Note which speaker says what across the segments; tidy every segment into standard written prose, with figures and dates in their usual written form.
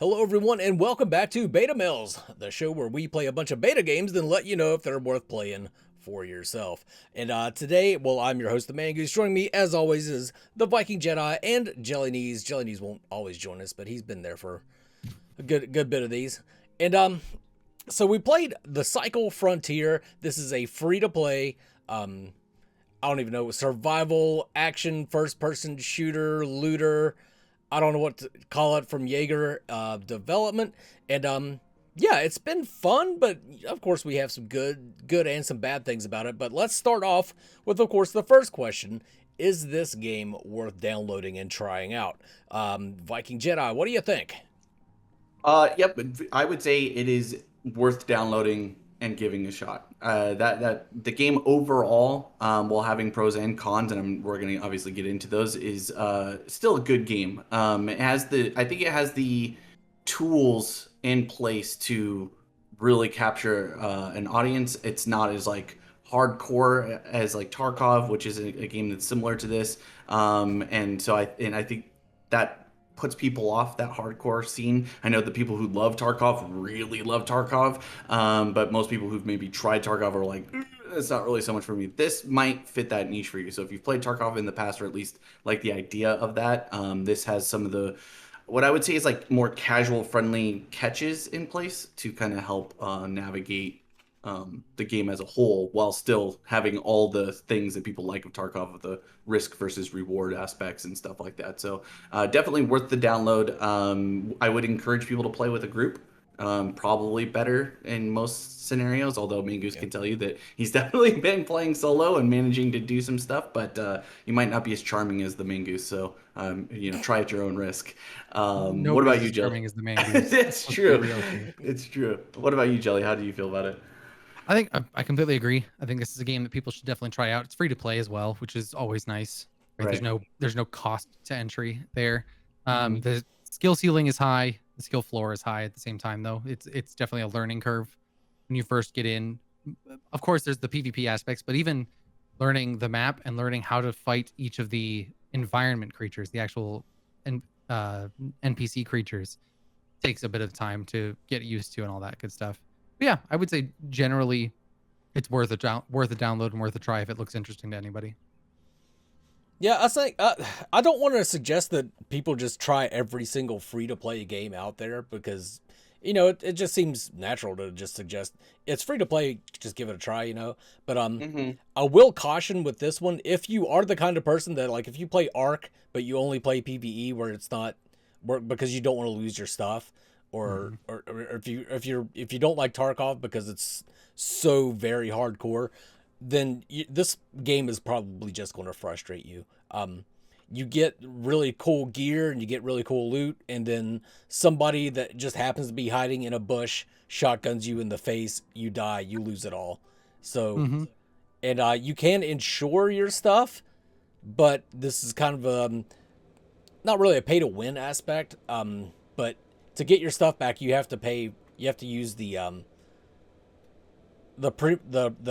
Speaker 1: Hello, everyone, and welcome back to Beta Mills, the show where we play a bunch of beta games, then let you know if they're worth playing for yourself. And today, well, I'm your host, the Mangoose. Joining me, as always, is the Viking Jedi and Jelly Knees. Jelly Knees won't always join us, but he's been there for a good bit of these. And so we played the Cycle Frontier. This is a free-to-play, I don't even know, survival, action, first-person shooter, looter. I don't know what to call it, from Jaeger Development. And yeah, it's been fun, but of course we have some good and some bad things about it. But let's start off with, of course, the first question. Is this game worth downloading and trying out? Viking Jedi, what do you think?
Speaker 2: Yep, I would say it is worth downloading and giving a shot. That the game overall, while having pros and cons, and we're going to obviously get into those, is still a good game. I think it has the tools in place to really capture an audience. It's not as like hardcore as like Tarkov, which is a game that's similar to this. And I think that puts people off that hardcore scene. I know the people who love Tarkov really love Tarkov, but most people who've maybe tried Tarkov are like, it's not really so much for me. This might fit that niche for you. So if you've played Tarkov in the past, or at least like the idea of that, this has some of the, what I would say is like more casual friendly catches in place to kind of help navigate the game as a whole, while still having all the things that people like of Tarkov, with the risk versus reward aspects and stuff like that. So definitely worth the download. I would encourage people to play with a group. Probably better in most scenarios, although Mingoose can tell you that he's definitely been playing solo and managing to do some stuff, but you might not be as charming as the Mingoose. So try at your own risk. What about
Speaker 3: Nobody's
Speaker 2: you,
Speaker 3: as
Speaker 2: Jelly?
Speaker 3: charming as the Mangoose.
Speaker 2: It's
Speaker 3: Let's be
Speaker 2: true.
Speaker 3: real here.
Speaker 2: It's true. What about you, Jelly? How do you feel about it?
Speaker 3: I think I completely agree. I think this is a game that people should definitely try out. It's free to play as well, which is always nice. Right?
Speaker 2: Right.
Speaker 3: There's no cost to entry there.
Speaker 2: Mhm.
Speaker 3: The skill ceiling is high. The skill floor is high at the same time, though. It's definitely a learning curve when you first get in. Of course, there's the PvP aspects, but even learning the map and learning how to fight each of the environment creatures, the actual NPC creatures, takes a bit of time to get used to and all that good stuff. But yeah, I would say generally it's worth a download and worth a try if it looks interesting to anybody.
Speaker 1: Yeah, I think I don't want to suggest that people just try every single free-to-play game out there, because it just seems natural to just suggest it's free to play, just give it a try. But
Speaker 2: Mhm.
Speaker 1: I will caution with this one, if you are the kind of person that, like, if you play Ark but you only play PvE, where it's not work because you don't want to lose your stuff, or
Speaker 3: Hmm.
Speaker 1: or if you don't like Tarkov because it's so very hardcore, then this game is probably just going to frustrate you. You get really cool gear and you get really cool loot, and then somebody that just happens to be hiding in a bush shotguns you in the face, you die, you lose it all. So,
Speaker 3: Hmm.
Speaker 1: and you can insure your stuff, but this is kind of not really a pay to win aspect. But to get your stuff back, you have to pay. You have to use the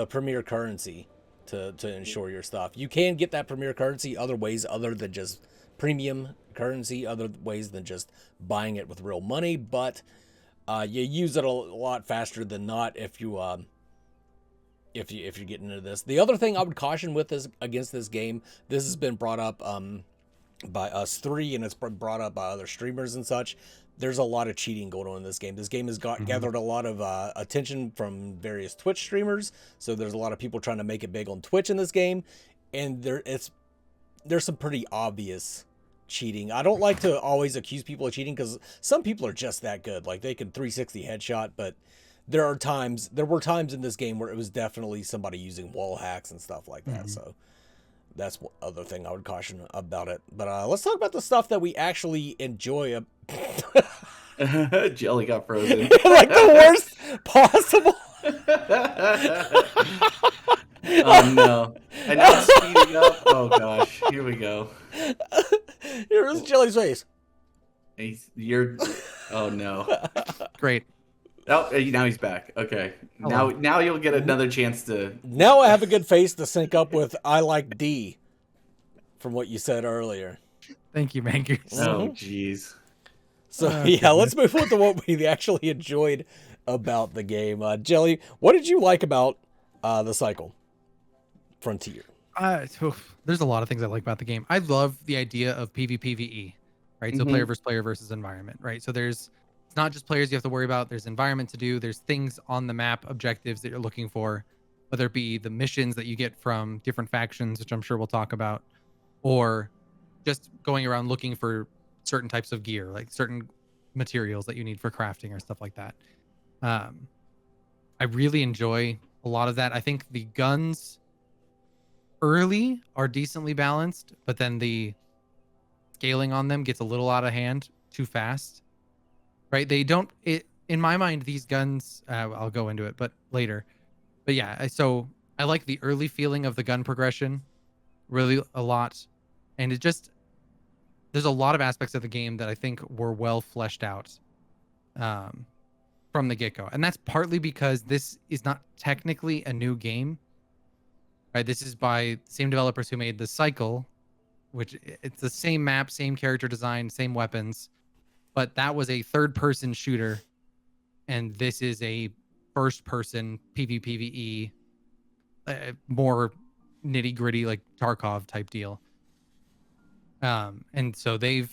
Speaker 1: premier currency to insure your stuff. You can get that premier currency other ways other than just premium currency, other ways than just buying it with real money, but you use it a lot faster than not if you're getting into this. The other thing I would caution with this against this game, this has been brought up by us three, and it's been brought up by other streamers and such. There's a lot of cheating going on in this game. This game has
Speaker 3: Hmm.
Speaker 1: gathered a lot of attention from various Twitch streamers. So there's a lot of people trying to make it big on Twitch in this game, and there's some pretty obvious cheating. I don't like to always accuse people of cheating, because some people are just that good. Like, they can 360 headshot, but there were times in this game where it was definitely somebody using wall hacks and stuff like that.
Speaker 3: Hmm.
Speaker 1: So that's one other thing I would caution about it. But let's talk about the stuff that we actually enjoy.
Speaker 2: Jelly got frozen.
Speaker 1: Like the worst possible.
Speaker 2: Oh no. And now it's speeding up. Oh gosh. Here we go.
Speaker 1: Here's Jelly's face.
Speaker 2: You're. Oh no.
Speaker 3: Great.
Speaker 2: Oh, now he's back. Okay. Now,
Speaker 3: Hello.
Speaker 2: now you'll get another chance to.
Speaker 1: Now I have a good face to sync up with I like D from what you said earlier.
Speaker 3: Thank you, Mangoose.
Speaker 2: Oh,
Speaker 1: Mhm.
Speaker 2: jeez.
Speaker 1: So yeah, let's move on to what we actually enjoyed about the game. Jelly, what did you like about the cycle Frontier?
Speaker 3: There's a lot of things I like about the game. I love the idea of PvPvE, right? So
Speaker 2: Mhm.
Speaker 3: player versus environment, right? So it's not just players you have to worry about. There's environment to do. There's things on the map, objectives that you're looking for, whether it be the missions that you get from different factions, which I'm sure we'll talk about, or just going around looking for certain types of gear, like certain materials that you need for crafting or stuff like that. Um, I really enjoy a lot of that. I think the guns early are decently balanced, but then the scaling on them gets a little out of hand too fast. Right? They don't it in my mind these guns I'll go into it but later. But yeah, so I like the early feeling of the gun progression really a lot. And it just there's a lot of aspects of the game that I think were well fleshed out um from the get-go. And that's partly because this is not technically a new game. Right? This is by the same developers who made the Cycle, which it's the same map, same character design, same weapons, but that was a third person shooter. And this is a first person PvPvE, more nitty gritty, like Tarkov type deal. And so they've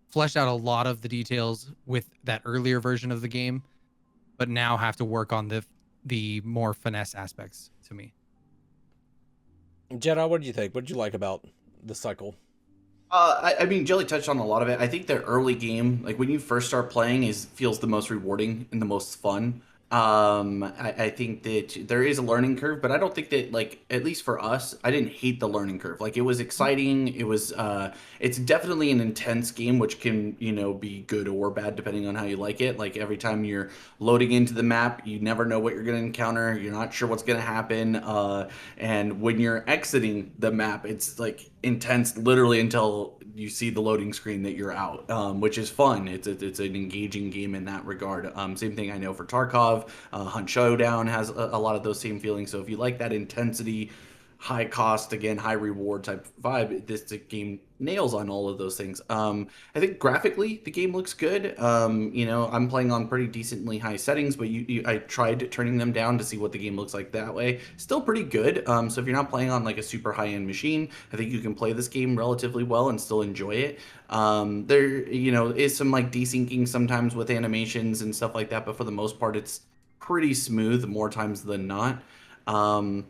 Speaker 3: fleshed out a lot of the details with that earlier version of the game, but now have to work on the more finesse aspects to me.
Speaker 1: Jedi, what did you think? What did you like about the cycle?
Speaker 2: I mean, Jelly touched on a lot of it. I think the early game, like when you first start playing, is feels the most rewarding and the most fun. I think that there is a learning curve, but I don't think that, like, at least for us, I didn't hate the learning curve. Like, it was exciting. It's definitely an intense game, which can, be good or bad depending on how you like it. Like, every time you're loading into the map, you never know what you're going to encounter. You're not sure what's going to happen. And when you're exiting the map, it's like intense literally until you see the loading screen that you're out, which is fun. It's an engaging game in that regard. Same thing I know for Tarkov. Hunt Showdown has a lot of those same feelings. So if you like that intensity, high cost, again, high reward type vibe, this game nails on all of those things. I think graphically the game looks good. I'm playing on pretty decently high settings, but I tried turning them down to see what the game looks like that way. Still pretty good. So if you're not playing on like a super high end machine, I think you can play this game relatively well and still enjoy it. There, is some like desyncing sometimes with animations and stuff like that, but for the most part, it's pretty smooth more times than not. Um,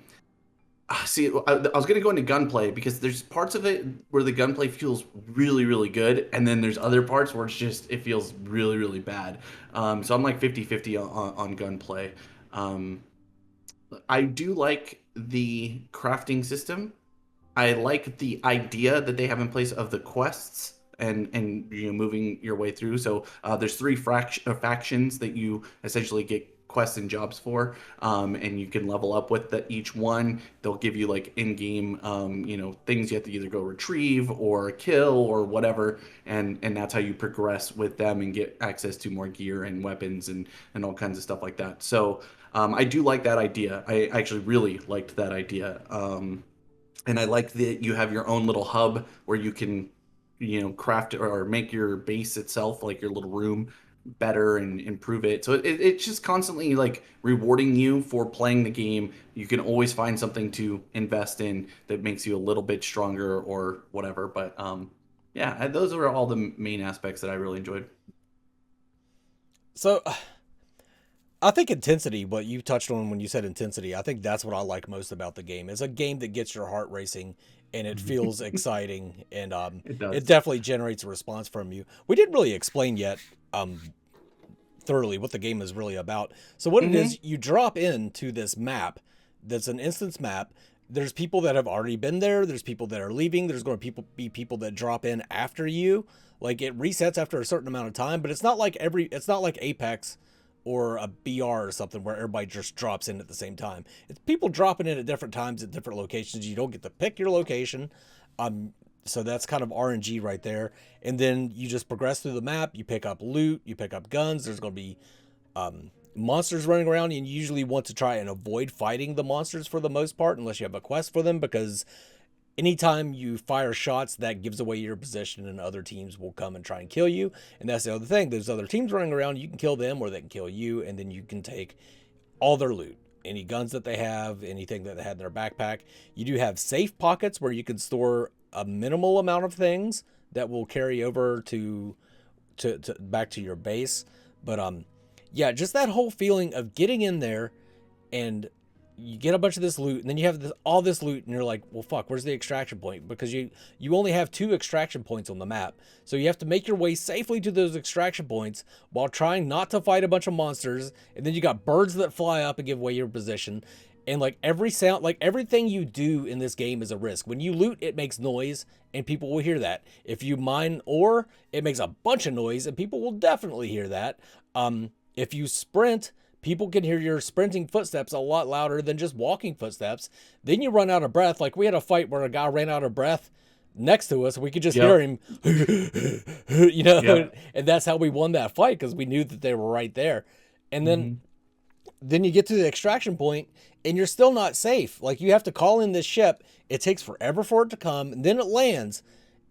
Speaker 2: See, I was gonna go into gunplay because there's parts of it where the gunplay feels really, really good, and then there's other parts where it feels really, really bad. So I'm like 50-50 on gunplay. Um, I do like the crafting system. I like the idea that they have in place of the quests and moving your way through. So there's three factions that you essentially get quests and jobs for, and you can level up with each one. They'll give you like in-game, things you have to either go retrieve or kill or whatever, and that's how you progress with them and get access to more gear and weapons and all kinds of stuff like that. So I do like that idea. I actually really liked that idea. And I like that you have your own little hub where you can, craft or make your base itself, like your little room, better and improve it. So it's just constantly like rewarding you for playing the game. You can always find something to invest in that makes you a little bit stronger or whatever. But yeah, those are all the main aspects that I really enjoyed.
Speaker 1: So I think intensity, what you touched on when you said intensity, I think that's what I like most about the game. It's a game that gets your heart racing and it feels exciting, and
Speaker 2: It
Speaker 1: it
Speaker 2: does.
Speaker 1: definitely generates a response from you. We didn't really explain yet thoroughly what the game is really about. So what it
Speaker 2: Hmm.
Speaker 1: is, you drop into this map that's an instance map. There's people that have already been there. There's people that are leaving. There's going to be people that drop in after you. Like it resets after a certain amount of time, but it's not like it's not like Apex or a BR or something where everybody just drops in at the same time. It's people dropping in at different times at different locations. You don't get to pick your location. So that's kind of RNG right there. And then you just progress through the map. You pick up loot. You pick up guns. There's going to be monsters running around, and you usually want to try and avoid fighting the monsters for the most part, unless you have a quest for them, because anytime you fire shots, that gives away your position, and other teams will come and try and kill you. And that's the other thing. There's other teams running around. You can kill them, or they can kill you, and then you can take all their loot. Any guns that they have, anything that they had in their backpack. You do have safe pockets where you can store a minimal amount of things that will carry over to back to your base. But yeah, just that whole feeling of getting in there and you get a bunch of this loot, and then you have all this loot, and you're like, well, fuck, where's the extraction point? Because you only have 2 extraction points on the map. So you have to make your way safely to those extraction points while trying not to fight a bunch of monsters. And then you got birds that fly up and give away your position. And like every sound, like everything you do in this game is a risk. When you loot, it makes noise, and people will hear that. If you mine ore, it makes a bunch of noise, and people will definitely hear that. If you sprint, people can hear your sprinting footsteps a lot louder than just walking footsteps. Then you run out of breath. Like we had a fight where a guy ran out of breath next to us. We could just hear him, you know, and that's how we won that fight, because we knew that they were right there. And then you get to the extraction point, and you're still not safe. Like you have to call in this ship. It takes forever for it to come, and then it lands,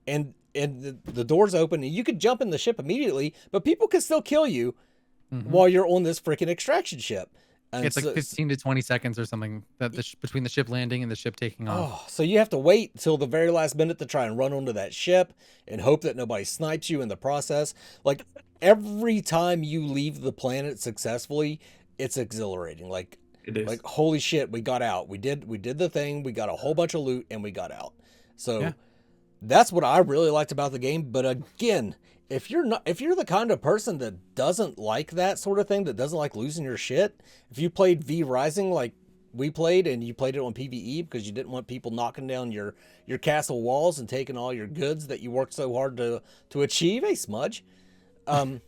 Speaker 1: and the doors open, and you could jump in the ship immediately, but people can still kill you while you're on this freaking extraction ship. And
Speaker 3: it's like 15 to 20 seconds or something that between the ship landing and the ship taking off.
Speaker 1: Oh, so you have to wait till the very last minute to try and run onto that ship and hope that nobody snipes you in the process. Like every time you leave the planet successfully, it's exhilarating. Like
Speaker 2: it is.
Speaker 1: Like holy shit, we got out. We did the thing. We got a whole bunch of loot, and we got out. So that's what I really liked about the game. But again, if you're the kind of person that doesn't like that sort of thing, that doesn't like losing your shit, if you played V Rising like we played, and you played it on PvE because you didn't want people knocking down your castle walls and taking all your goods that you worked so hard to achieve, a smudge, then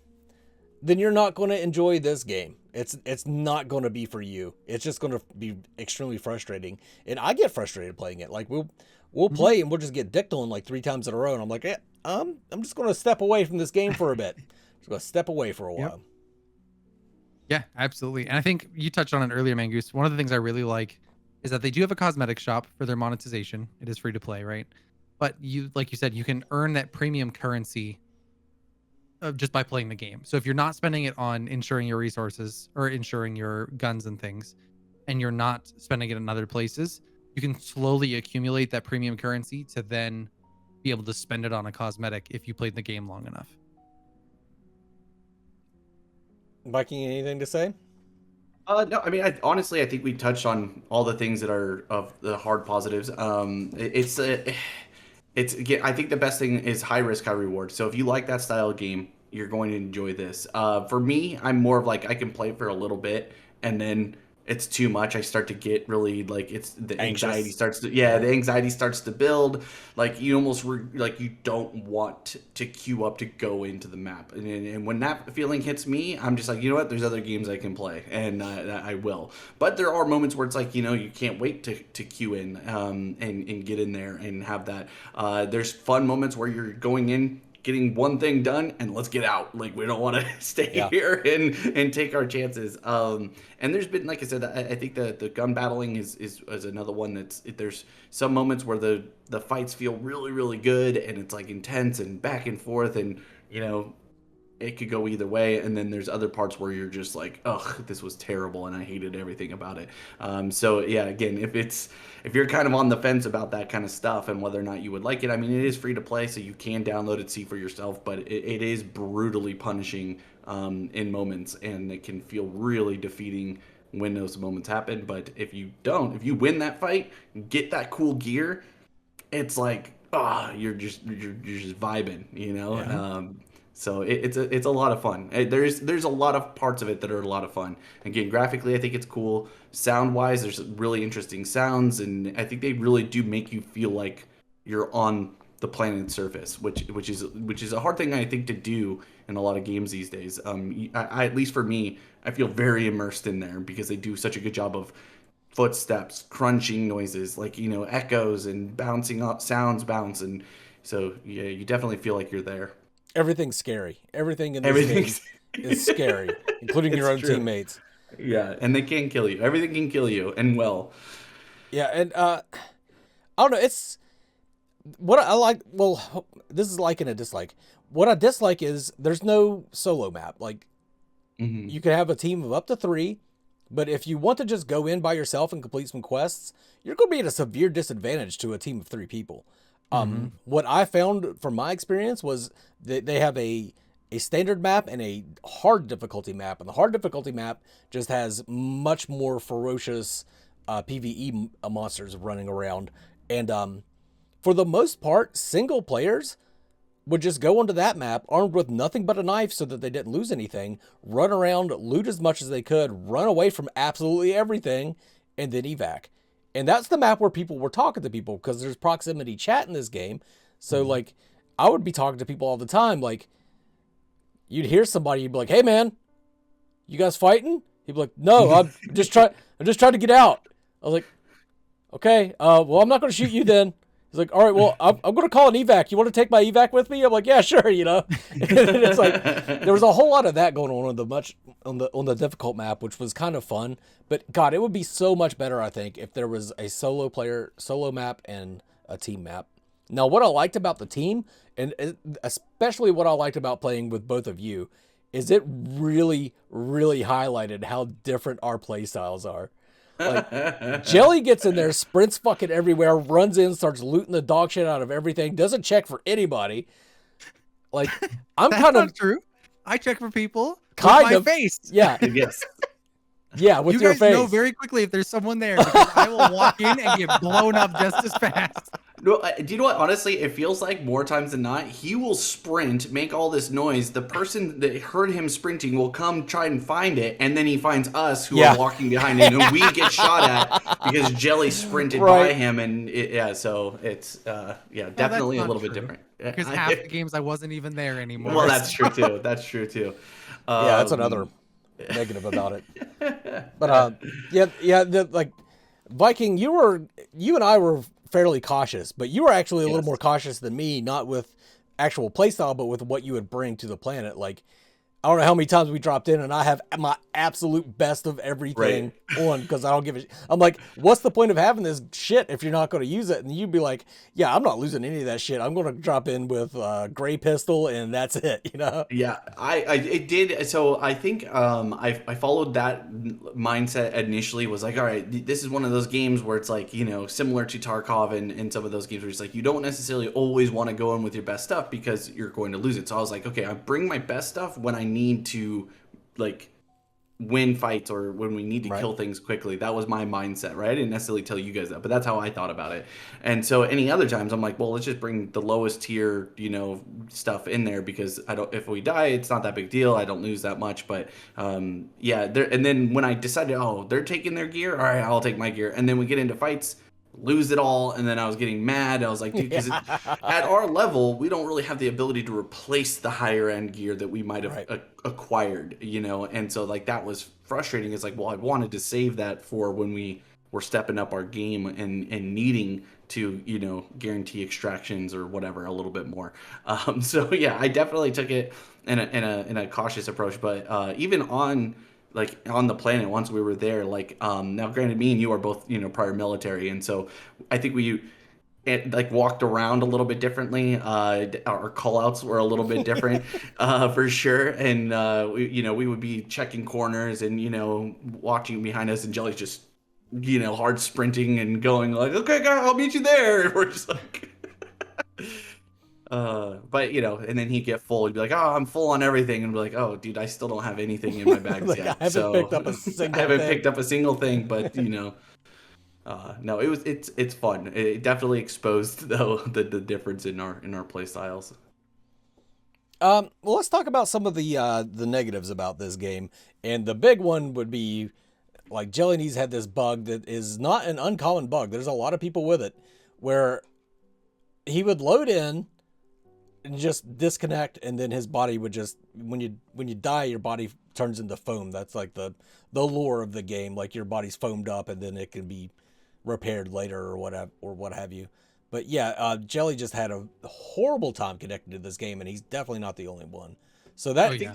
Speaker 1: you're not going to enjoy this game. It's not going to be for you. It's just going to be extremely frustrating, and I get frustrated playing it. Like we'll play and we'll just get dicked on like 3 times in a row, and I'm like, I'm just going to step away from this game for a bit. Just going to step away for a while.
Speaker 3: Yeah, absolutely. And I think you touched on it earlier, Mangoose. One of the things I really like is that they do have a cosmetic shop for their monetization. It is free to play, right? But like you said, you can earn that premium currency just by playing the game. So if you're not spending it on insuring your resources or insuring your guns and things, and you're not spending it in other places, you can slowly accumulate that premium currency to then be able to spend it on a cosmetic if you played the game long enough.
Speaker 1: Viking, anything to say?
Speaker 2: No, I mean, honestly, I think we touched on all the things that are of the hard positives. Again, I think the best thing is high risk, high reward. So if you like that style of game, you're going to enjoy this. For me, I'm more of like, I can play for a little bit, and then it's too much. I start to get really like, it's the anxiety starts to, the anxiety starts to build. Like you almost like you don't want to queue up to go into the map. And when that feeling hits me, I'm just like, you know what? There's other games I can play, and I will. But there are moments where it's like, you know, you can't wait to queue in and get in there and have that. There's fun moments where you're going in, getting one thing done, and let's get out. Like we don't want to stay here and take our chances. And there's been, like I said, I think the gun battling is another one there's some moments where the fights feel really, really good, and it's like intense and back and forth, and you know, it could go either way. And then there's other parts where you're just like, ugh, this was terrible, and I hated everything about it. So yeah, again, if you're kind of on the fence about that kind of stuff and whether or not you would like it, I mean, it is free to play, so you can download it, see for yourself, but it is brutally punishing in moments, and it can feel really defeating when those moments happen. But if you win that fight, get that cool gear, it's like, you're just vibing, you know?
Speaker 1: Yeah.
Speaker 2: So it's a lot of fun. There's a lot of parts of it that are a lot of fun. Again, graphically, I think it's cool. Sound wise, there's really interesting sounds, and I think they really do make you feel like you're on the planet's surface, which is a hard thing, I think, to do in a lot of games these days. At least for me, I feel very immersed in there because they do such a good job of footsteps, crunching noises, like, you know, echoes and bouncing up, sounds bounce, and so yeah, you definitely feel like you're there.
Speaker 1: Everything's scary. Everything in this game is scary, including your own teammates.
Speaker 2: Yeah, and they can kill you. Everything can kill you, and well.
Speaker 1: Yeah, and I don't know. what I like, well, this is like and a dislike. What I dislike is there's no solo map. Like,
Speaker 2: Hmm.
Speaker 1: you can have a team of up to 3, but if you want to just go in by yourself and complete some quests, you're going to be at a severe disadvantage to a team of 3 people. What I found from my experience was that they have a standard map and a hard difficulty map, and the hard difficulty map just has much more ferocious PvE monsters running around. And for the most part, single players would just go onto that map armed with nothing but a knife so that they didn't lose anything, run around, loot as much as they could, run away from absolutely everything, and then evac. And that's the map where people were talking to people because there's proximity chat in this game. So, like, I would be talking to people all the time. Like, you'd hear somebody, you'd be like, "Hey, man, you guys fighting?" He'd be like, "No, I'm just trying to get out." I was like, "Okay, well, I'm not going to shoot you then." He's like, "All right, well, I'm going to call an evac. You want to take my evac with me?" I'm like, "Yeah, sure." And it's like there was a whole lot of that going on the difficult map, which was kind of fun. But God, it would be so much better, I think, if there was a solo map and a team map. Now, what I liked about the team, and especially what I liked about playing with both of you, is it really, really highlighted how different our play styles are. Like, Jelly gets in there, sprints fucking everywhere, runs in, starts looting the dog shit out of everything, doesn't check for anybody. Like, I'm
Speaker 3: That's
Speaker 1: kind
Speaker 3: not
Speaker 1: of
Speaker 3: true. I check for people
Speaker 1: Kind
Speaker 3: with my
Speaker 1: of.
Speaker 3: face.
Speaker 1: Yeah,
Speaker 2: Yes.
Speaker 1: yeah, with
Speaker 3: You
Speaker 1: your
Speaker 3: guys
Speaker 1: face.
Speaker 3: know very quickly if there's someone there because I will walk in and get blown up just as fast.
Speaker 2: No, do you know what? Honestly, it feels like more times than not, he will sprint, make all this noise. The person that heard him sprinting will come try and find it, and then he finds us who
Speaker 1: Yeah.
Speaker 2: are walking behind him, and we get shot at because Jelly sprinted by
Speaker 1: Right.
Speaker 2: him, and so it's
Speaker 3: No,
Speaker 2: definitely a
Speaker 3: that's
Speaker 2: little
Speaker 3: not
Speaker 2: bit
Speaker 3: true,
Speaker 2: different.
Speaker 3: because half the games I wasn't even there anymore.
Speaker 2: Well, that's true too. That's true too.
Speaker 1: Yeah, that's another negative about it. But like Viking, you and I were fairly cautious, but you were actually a little
Speaker 2: Yes.
Speaker 1: more cautious than me, not with actual playstyle, but with what you would bring to the planet. Like, I don't know how many times we dropped in and I have my absolute best of everything on because I don't give a shit. I'm like, what's the point of having this shit if you're not going to use it? And you'd be like, yeah, I'm not losing any of that shit. I'm going to drop in with gray pistol and that's it, you know?
Speaker 2: Yeah, I it did. So I think I followed that mindset initially. Was like, all right, this is one of those games where it's like, similar to Tarkov and some of those games where it's like you don't necessarily always want to go in with your best stuff because you're going to lose it. So I was like, okay, I bring my best stuff when I need to, like, win fights or when we need to
Speaker 1: Right.
Speaker 2: kill things quickly. That was my mindset, right? I didn't necessarily tell you guys that, but that's how I thought about it. And so any other times I'm like, well, let's just bring the lowest tier, stuff in there because if we die, it's not that big deal. I don't lose that much, but there. And then when I decided, oh, they're taking their gear, all right, I'll take my gear. And then we get into fights, lose it all, and then I was getting mad. I was like, dude, because at our level, we don't really have the ability to replace the higher end gear that we might have
Speaker 1: Right.
Speaker 2: acquired, and so like that was frustrating. It's like, well, I wanted to save that for when we were stepping up our game and needing to, guarantee extractions or whatever a little bit more. So yeah, I definitely took it in a cautious approach, but even on the planet once we were there, like now granted me and you are both prior military, and so I think like walked around a little bit differently. Our call outs were a little bit different for sure, and we would be checking corners and watching behind us, and Jelly's just hard sprinting and going like, okay guys, I'll meet you there. And we're just like but and then he'd get full. He'd be like, "Oh, I'm full on everything," and be like, "Oh, dude, I still don't have anything in my bags
Speaker 1: Like,
Speaker 2: yet."
Speaker 1: I haven't
Speaker 2: So
Speaker 1: picked up a
Speaker 2: I
Speaker 1: single
Speaker 2: haven't
Speaker 1: thing.
Speaker 2: picked up a single thing. But no, it's fun. It definitely exposed though the difference in our play styles.
Speaker 1: Well, let's talk about some of the negatives about this game, and the big one would be like Jelly Knees had this bug that is not an uncommon bug. There's a lot of people with it, where he would load in and just disconnect, and then his body would just when you die, your body turns into foam. That's like the lore of the game. Like your body's foamed up, and then it can be repaired later or what have you. But yeah, Jelly just had a horrible time connected to this game, and he's definitely not the only one. So that
Speaker 3: Oh, yeah.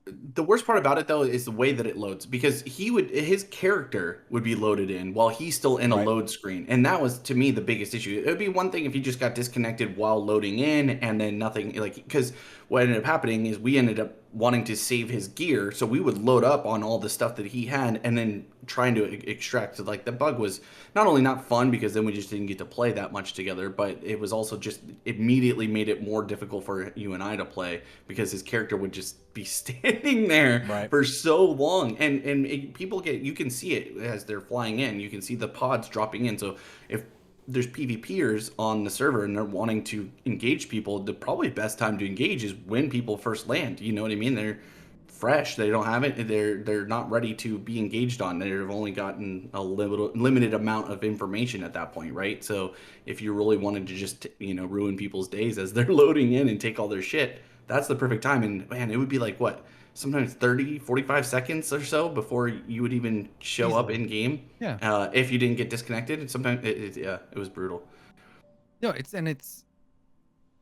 Speaker 2: The worst part about it though is the way that it loads, because his character would be loaded in while he's still in a
Speaker 1: Right.
Speaker 2: load screen, and that was to me the biggest issue. It would be one thing if he just got disconnected while loading in and then nothing, like, because what ended up happening is we ended up wanting to save his gear, so we would load up on all the stuff that he had and then trying to extract. So like the bug was not only not fun because then we just didn't get to play that much together, but it was also just immediately made it more difficult for you and I to play because his character would just be standing there
Speaker 1: Right.
Speaker 2: for so long, and people get, you can see it as they're flying in, you can see the pods dropping in. So if there's PvPers on the server and they're wanting to engage people, the probably best time to engage is when people first land. You know what I mean? They're fresh. They don't have it. They're not ready to be engaged on. They've only gotten a limited amount of information at that point, right? So if you really wanted to just ruin people's days as they're loading in and take all their shit, that's the perfect time. And man, it would be like what, sometimes 30, 45 seconds or so before you would even show up
Speaker 3: Easily.
Speaker 2: in game,
Speaker 3: Yeah.
Speaker 2: if you didn't get disconnected. And sometimes yeah, it was brutal.
Speaker 3: No, it's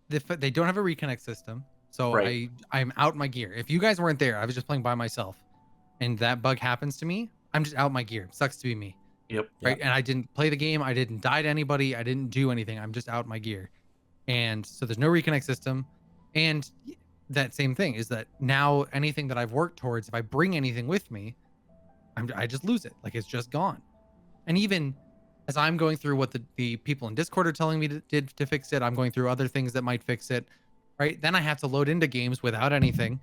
Speaker 3: they don't have a reconnect system, so
Speaker 2: Right.
Speaker 3: I'm out my gear. If you guys weren't there, I was just playing by myself, and that bug happens to me, I'm just out my gear. Sucks to be me,
Speaker 2: Yep.
Speaker 3: right? And I didn't play the game, I didn't die to anybody, I didn't do anything. I'm just out my gear, and so there's no reconnect system. And that same thing is that now anything that I've worked towards, if I bring anything with me, I just lose it. Like it's just gone. And even as I'm going through what the people in Discord are telling me to fix it, I'm going through other things that might fix it, right? Then I have to load into games without anything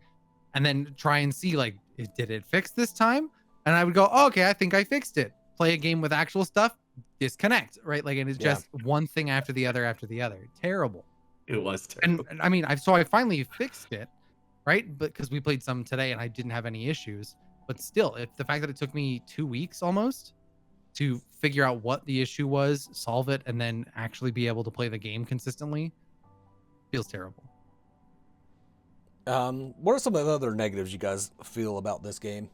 Speaker 3: and then try and see, like, did it fix this time? And I would go, oh, okay, I think I fixed it. Play a game with actual stuff, disconnect, right? Like, and it's
Speaker 1: Yeah.
Speaker 3: just one thing after the other after the other. Terrible.
Speaker 2: It was
Speaker 3: And
Speaker 2: terrible.
Speaker 3: I mean, I finally fixed it, right? But because we played some today and I didn't have any issues. But still, if the fact that it took me 2 weeks almost to figure out what the issue was, solve it, and then actually be able to play the game consistently feels terrible.
Speaker 1: What are some of the other negatives you guys feel about this game?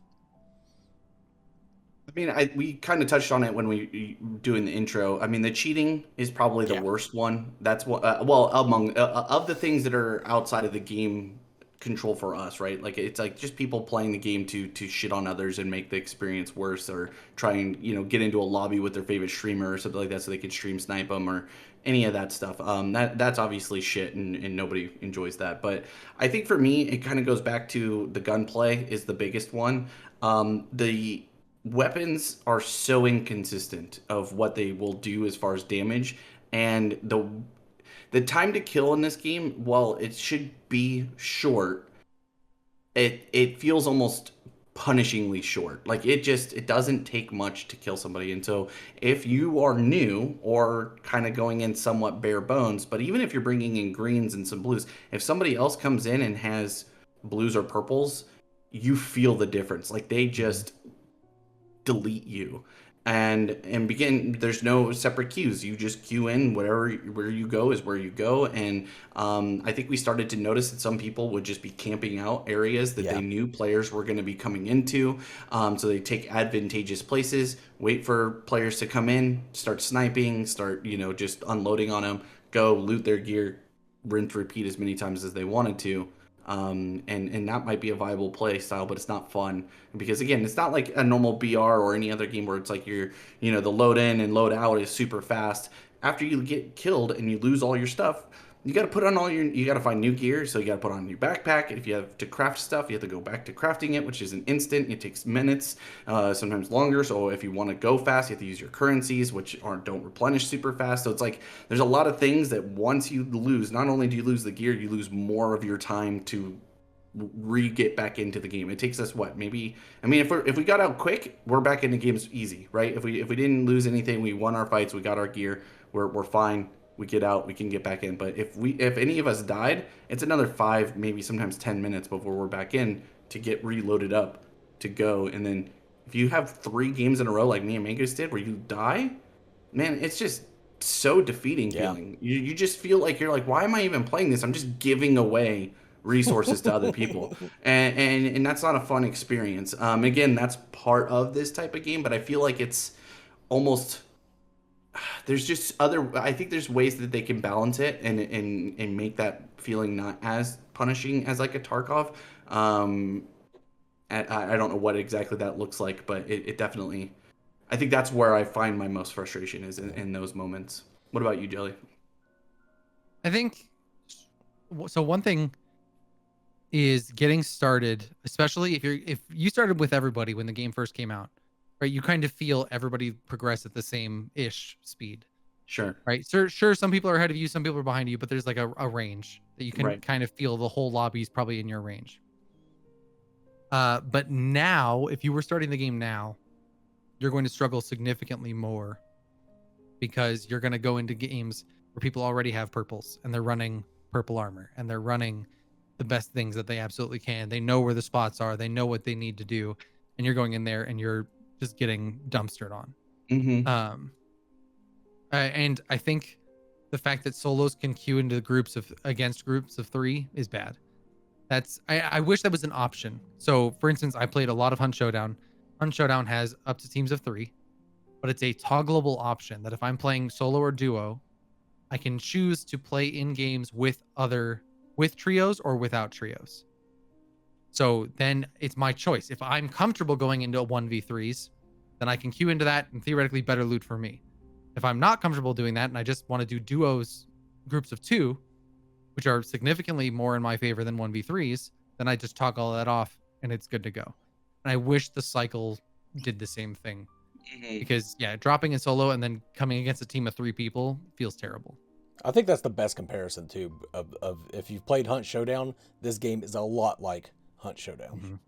Speaker 2: I mean, we kind of touched on it when we doing the intro. I mean, the cheating is probably the
Speaker 1: Yeah.
Speaker 2: worst one. That's what, well, among of the things that are outside of the game control for us, right? Like it's like just people playing the game to shit on others and make the experience worse, or try and get into a lobby with their favorite streamer or something like that so they can stream snipe them or any of that stuff. That's obviously shit, and nobody enjoys that. But I think for me, it kind of goes back to the gunplay is the biggest one. The weapons are so inconsistent of what they will do as far as damage, and the time to kill in this game, while it should be short, it feels almost punishingly short. Like it doesn't take much to kill somebody. And so if you are new or kind of going in somewhat bare bones, but even if you're bringing in greens and some blues, if somebody else comes in and has blues or purples, you feel the difference. Like they just delete you, and begin, there's no separate queues, you just queue in, where you go is where you go. And I think we started to notice that some people would just be camping out areas that
Speaker 1: Yeah.
Speaker 2: they knew players were going to be coming into, so they take advantageous places, wait for players to come in, start sniping, start just unloading on them, go loot their gear, rinse repeat as many times as they wanted to. And that might be a viable play style, but it's not fun because again, it's not like a normal BR or any other game where it's like the load in and load out is super fast. After you get killed and you lose all your stuff, you got to put on you got to find new gear. So you got to put on your backpack. If you have to craft stuff, you have to go back to crafting it, which is an instant. It takes minutes, sometimes longer. So if you want to go fast, you have to use your currencies, which don't replenish super fast. So it's like there's a lot of things that once you lose, not only do you lose the gear, you lose more of your time to get back into the game. It takes us what, maybe, I mean, if we got out quick, we're back in the games easy, right? If we didn't lose anything, we won our fights, we got our gear, we're fine. We get out, we can get back in. But if any of us died, it's another 5, maybe sometimes 10 minutes before we're back in to get reloaded up to go. And then if you have 3 games in a row like me and Mangus did where you die, man, it's just so defeating feeling. You just feel like you're like, why am I even playing this? I'm just giving away resources to other people, and that's not a fun experience. Again, that's part of this type of game, but I feel like it's almost, there's just other, I think there's ways that they can balance it and make that feeling not as punishing as like a Tarkov. I don't know what exactly that looks like, but it definitely, I think that's where I find my most frustration is in those moments. What about you, Jelly?
Speaker 3: I think so. One thing is getting started, especially if you started with everybody when the game first came out, right? You kind of feel everybody progress at the same ish speed,
Speaker 2: Sure.
Speaker 3: right? Sure, some people are ahead of you, some people are behind you, but there's like a range that you can
Speaker 2: Right.
Speaker 3: kind of feel the whole lobby is probably in your range. But now, if you were starting the game now, you're going to struggle significantly more because you're going to go into games where people already have purples and they're running purple armor and they're running the best things that they absolutely can. They know where the spots are, they know what they need to do, and you're going in there and you're just getting dumpstered on.
Speaker 2: Mm-hmm.
Speaker 3: And I think the fact that solos can queue into groups of against groups of 3 is bad. I wish that was an option. So for instance, I played a lot of Hunt Showdown. Hunt Showdown has up to teams of 3, but it's a toggleable option that if I'm playing solo or duo, I can choose to play in games with trios or without trios. So then it's my choice. If I'm comfortable going into 1v3s, then I can queue into that and theoretically better loot for me. If I'm not comfortable doing that and I just want to do duos, groups of 2, which are significantly more in my favor than 1v3s, then I just toggle that off and it's good to go. And I wish the cycle did the same thing. Because dropping in solo and then coming against a team of 3 people feels terrible.
Speaker 1: I think that's the best comparison too of if you've played Hunt Showdown, this game is a lot like Hunt Showdown.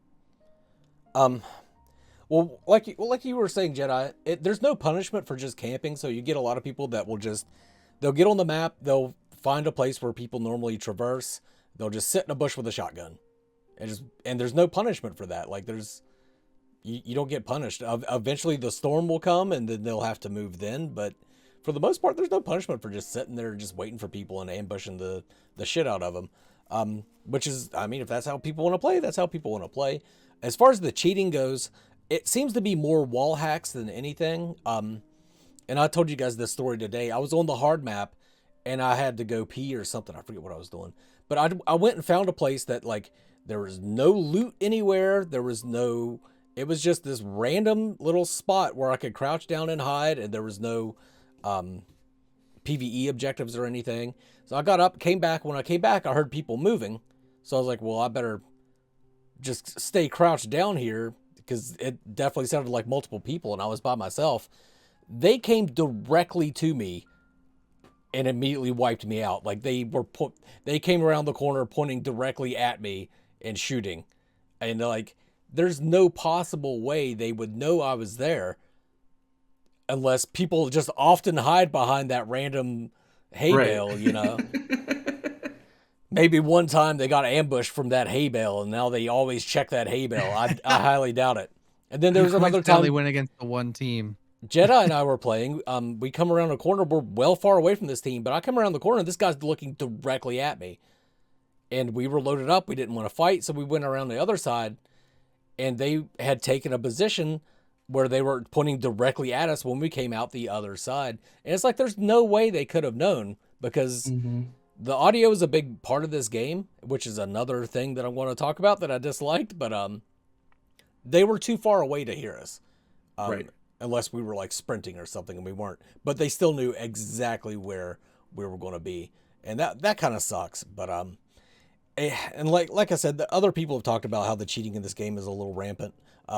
Speaker 3: Mm-hmm.
Speaker 1: Well, like you were saying, Jedi, there's no punishment for just camping, so you get a lot of people that will they'll get on the map, they'll find a place where people normally traverse, they'll just sit in a bush with a shotgun, and there's no punishment for that. Like you don't get punished. Eventually the storm will come and then they'll have to move then, but for the most part, there's no punishment for just sitting there just waiting for people and ambushing the shit out of them. Which is, I mean, if that's how people want to play, that's how people want to play. As far as the cheating goes, it seems to be more wall hacks than anything. And I told you guys this story today. I was on the hard map and I had to go pee or something. I forget what I was doing, but I went and found a place that like there was no loot anywhere. It was just this random little spot where I could crouch down and hide, and there was no PvE objectives or anything. So I got up, came back. When I came back, I heard people moving. So I was like, well, I better just stay crouched down here because it definitely sounded like multiple people and I was by myself. They came directly to me and immediately wiped me out. Like they came around the corner pointing directly at me and shooting. And like, there's no possible way they would know I was there unless people just often hide behind that random hay bale, you know. Maybe one time they got ambushed from that hay bale and now they always check that hay bale. I highly doubt it. And then there was another time
Speaker 3: they went against the one team.
Speaker 1: Jedi and I were playing. We come around a corner. We're well far away from this team, but I come around the corner and this guy's looking directly at me. And we were loaded up. We didn't want to fight, so we went around the other side. And they had taken a position where they were pointing directly at us when we came out the other side. And it's like there's no way they could have known because the audio is a big part of this game, which is another thing that I want to talk about that I disliked. But they were too far away to hear us.
Speaker 2: Right.
Speaker 1: Unless we were like sprinting or something, and we weren't. But they still knew exactly where we were going to be. And that kind of sucks. But and like I said, the other people have talked about how the cheating in this game is a little rampant.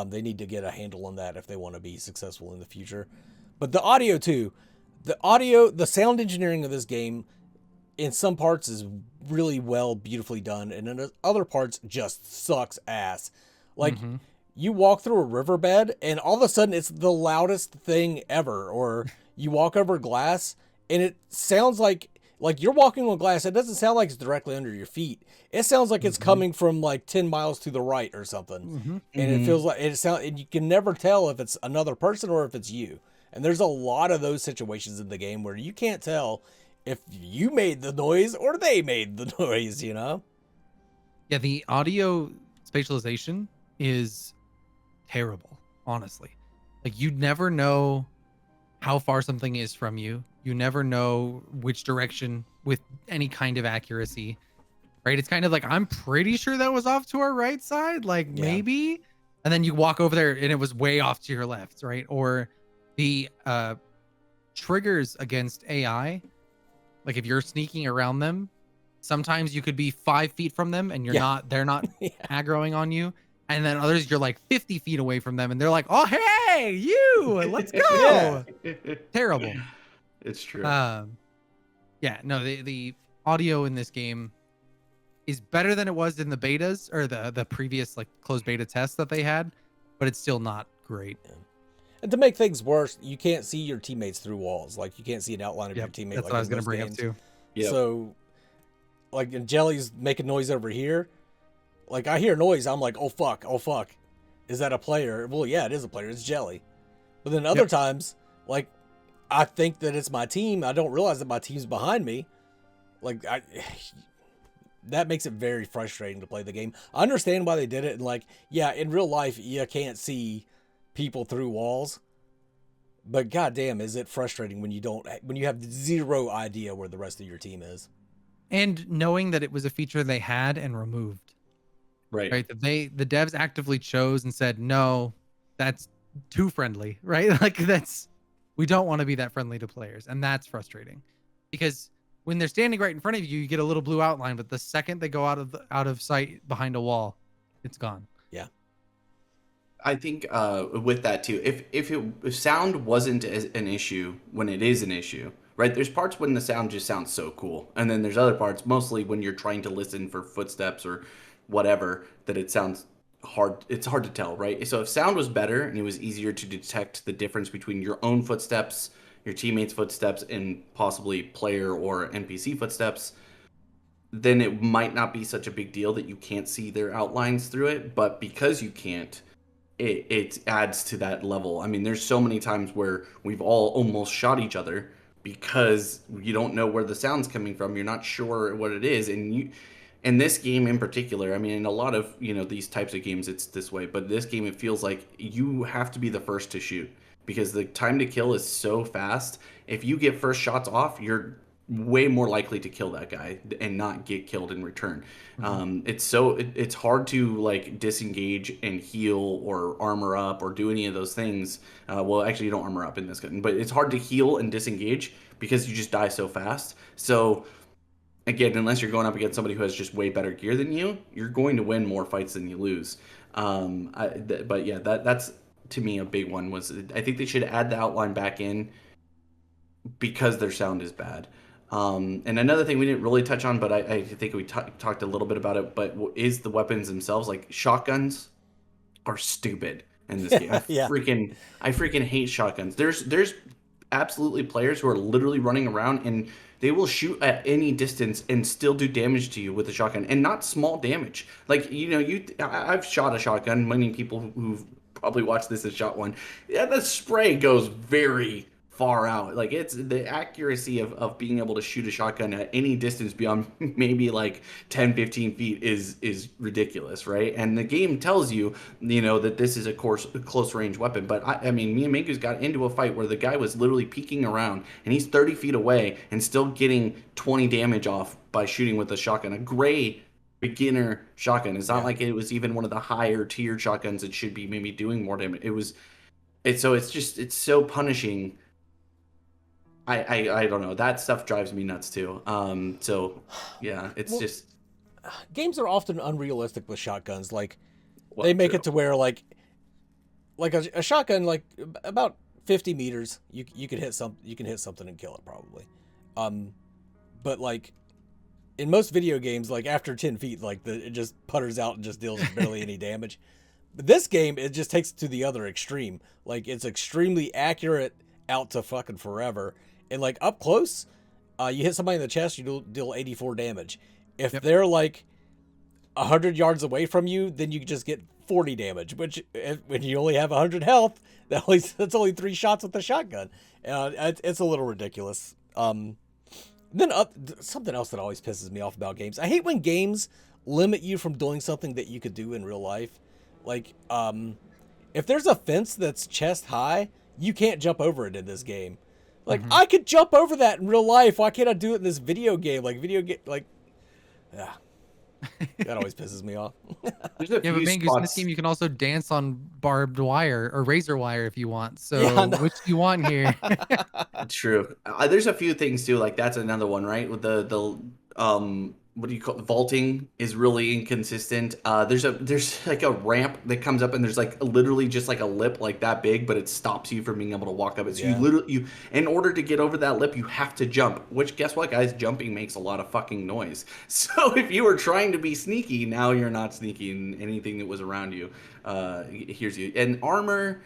Speaker 1: They need to get a handle on that if they want to be successful in the future. But the audio too, the sound engineering of this game in some parts is really well, beautifully done. And in other parts just sucks ass. Like you walk through a riverbed and all of a sudden it's the loudest thing ever. Or you walk over glass and it sounds like you're walking on glass. It doesn't sound like it's directly under your feet. It sounds like it's coming from like 10 miles to the right or something. And it feels like and you can never tell if it's another person or if it's you. And there's a lot of those situations in the game where you can't tell if you made the noise or they made the noise, you know?
Speaker 3: Yeah, the audio spatialization is terrible, honestly. Like you never know how far something is from you. You never know which direction with any kind of accuracy, right? It's kind of like, I'm pretty sure that was off to our right side. Like maybe, and then you walk over there and it was way off to your left, right? Or the triggers against AI, like if you're sneaking around them, sometimes you could be 5 feet from them and they're not
Speaker 1: Yeah.
Speaker 3: aggroing on you. And then others, you're like 50 feet away from them and they're like, oh, hey, you, let's go.
Speaker 1: Yeah.
Speaker 3: Terrible.
Speaker 2: It's true.
Speaker 3: Yeah, no, the audio in this game is better than it was in the betas or the previous like closed beta tests that they had, but it's still not great.
Speaker 1: And to make things worse, you can't see your teammates through walls. Like you can't see an outline of your teammate.
Speaker 3: That's
Speaker 1: like
Speaker 3: what I was
Speaker 1: in
Speaker 3: going to
Speaker 1: most
Speaker 3: bring
Speaker 1: games.
Speaker 3: up too.
Speaker 2: Yep.
Speaker 1: So, like, and Jelly's making noise over here. Like I hear noise, I'm like, oh fuck, is that a player? Well, yeah, it is a player. It's Jelly. But then other times, like, I think that it's my team. I don't realize that my team's behind me. Like that makes it very frustrating to play the game. I understand why they did it, and like, yeah, in real life, you can't see people through walls. But goddamn, is it frustrating when you have zero idea where the rest of your team is.
Speaker 3: And knowing that it was a feature they had and removed.
Speaker 2: Right.
Speaker 3: That the devs actively chose and said, no, that's too friendly, right? Like we don't want to be that friendly to players. And that's frustrating because when they're standing right in front of you, you get a little blue outline, but the second they go out of sight behind a wall, it's gone.
Speaker 1: Yeah.
Speaker 2: I think with that too, if sound wasn't an issue when it is an issue, right? There's parts when the sound just sounds so cool, and then there's other parts, mostly when you're trying to listen for footsteps or whatever, that it sounds hard. It's hard to tell, right? So if sound was better and it was easier to detect the difference between your own footsteps, your teammates' footsteps, and possibly player or NPC footsteps, then it might not be such a big deal that you can't see their outlines through it. But because you can't, it adds to that level. I mean, there's so many times where we've all almost shot each other because you don't know where the sound's coming from. You're not sure what it is. And in this game in particular, I mean, in a lot of, these types of games, it's this way. But this game, it feels like you have to be the first to shoot because the time to kill is so fast. If you get first shots off, you're way more likely to kill that guy and not get killed in return. It's hard to like disengage and heal or armor up or do any of those things. Well, actually you don't armor up in this game, but it's hard to heal and disengage because you just die so fast. So again, unless you're going up against somebody who has just way better gear than you, you're going to win more fights than you lose. But yeah, that's to me a big one. Was I think they should add the outline back in because their sound is bad. And another thing we didn't really touch on, but I think we talked a little bit about it, but is the weapons themselves. Like shotguns are stupid in this game. I freaking hate shotguns. There's absolutely players who are literally running around and they will shoot at any distance and still do damage to you with a shotgun, and not small damage. Like I've shot a shotgun. Many people who've probably watched this have shot one. Yeah, the spray goes very far out. Like it's the accuracy of being able to shoot a shotgun at any distance beyond maybe like 10-15 feet is ridiculous, right? And the game tells you that this is a close range weapon. But I mean, me and Mangus got into a fight where the guy was literally peeking around and he's 30 feet away and still getting 20 damage off by shooting with a shotgun, a gray beginner shotgun. It's not like it was even one of the higher tier shotguns that should be maybe doing more damage. It's so punishing. I don't know. That stuff drives me nuts too. So yeah, it's
Speaker 1: games are often unrealistic with shotguns. Like they make it to where like a shotgun, like about 50 meters, you can hit something and kill it probably. But like in most video games, like after 10 feet, like it just putters out and just deals barely any damage. But this game, it just takes it to the other extreme. Like it's extremely accurate out to fucking forever. And like up close, you hit somebody in the chest, you deal 84 damage. If they're like 100 yards away from you, then you just get 40 damage. Which when you only have 100 health, that's only 3 shots with the shotgun. It's a little ridiculous. Then something else that always pisses me off about games. I hate when games limit you from doing something that you could do in real life. Like if there's a fence that's chest high, you can't jump over it in this game. Like, I could jump over that in real life. Why can't I do it in this video game? Yeah. That always pisses me off.
Speaker 2: There's a
Speaker 3: Yeah, but
Speaker 2: few
Speaker 3: Mangoose, in this
Speaker 2: spots.
Speaker 3: game, you can also dance on barbed wire or razor wire if you want.
Speaker 1: Yeah,
Speaker 3: So which do you want here?
Speaker 2: True. There's a few things too. Like that's another one, right? With the what do you call it? Vaulting is really inconsistent. There's like a ramp that comes up and there's like literally just like a lip like that big, but it stops you from being able to walk up it. So you
Speaker 1: Yeah.
Speaker 2: literally you in order to get over that lip, you have to jump. Which guess what, guys? Jumping makes a lot of fucking noise. So if you were trying to be sneaky, now you're not sneaky, and anything that was around you hears you. And armor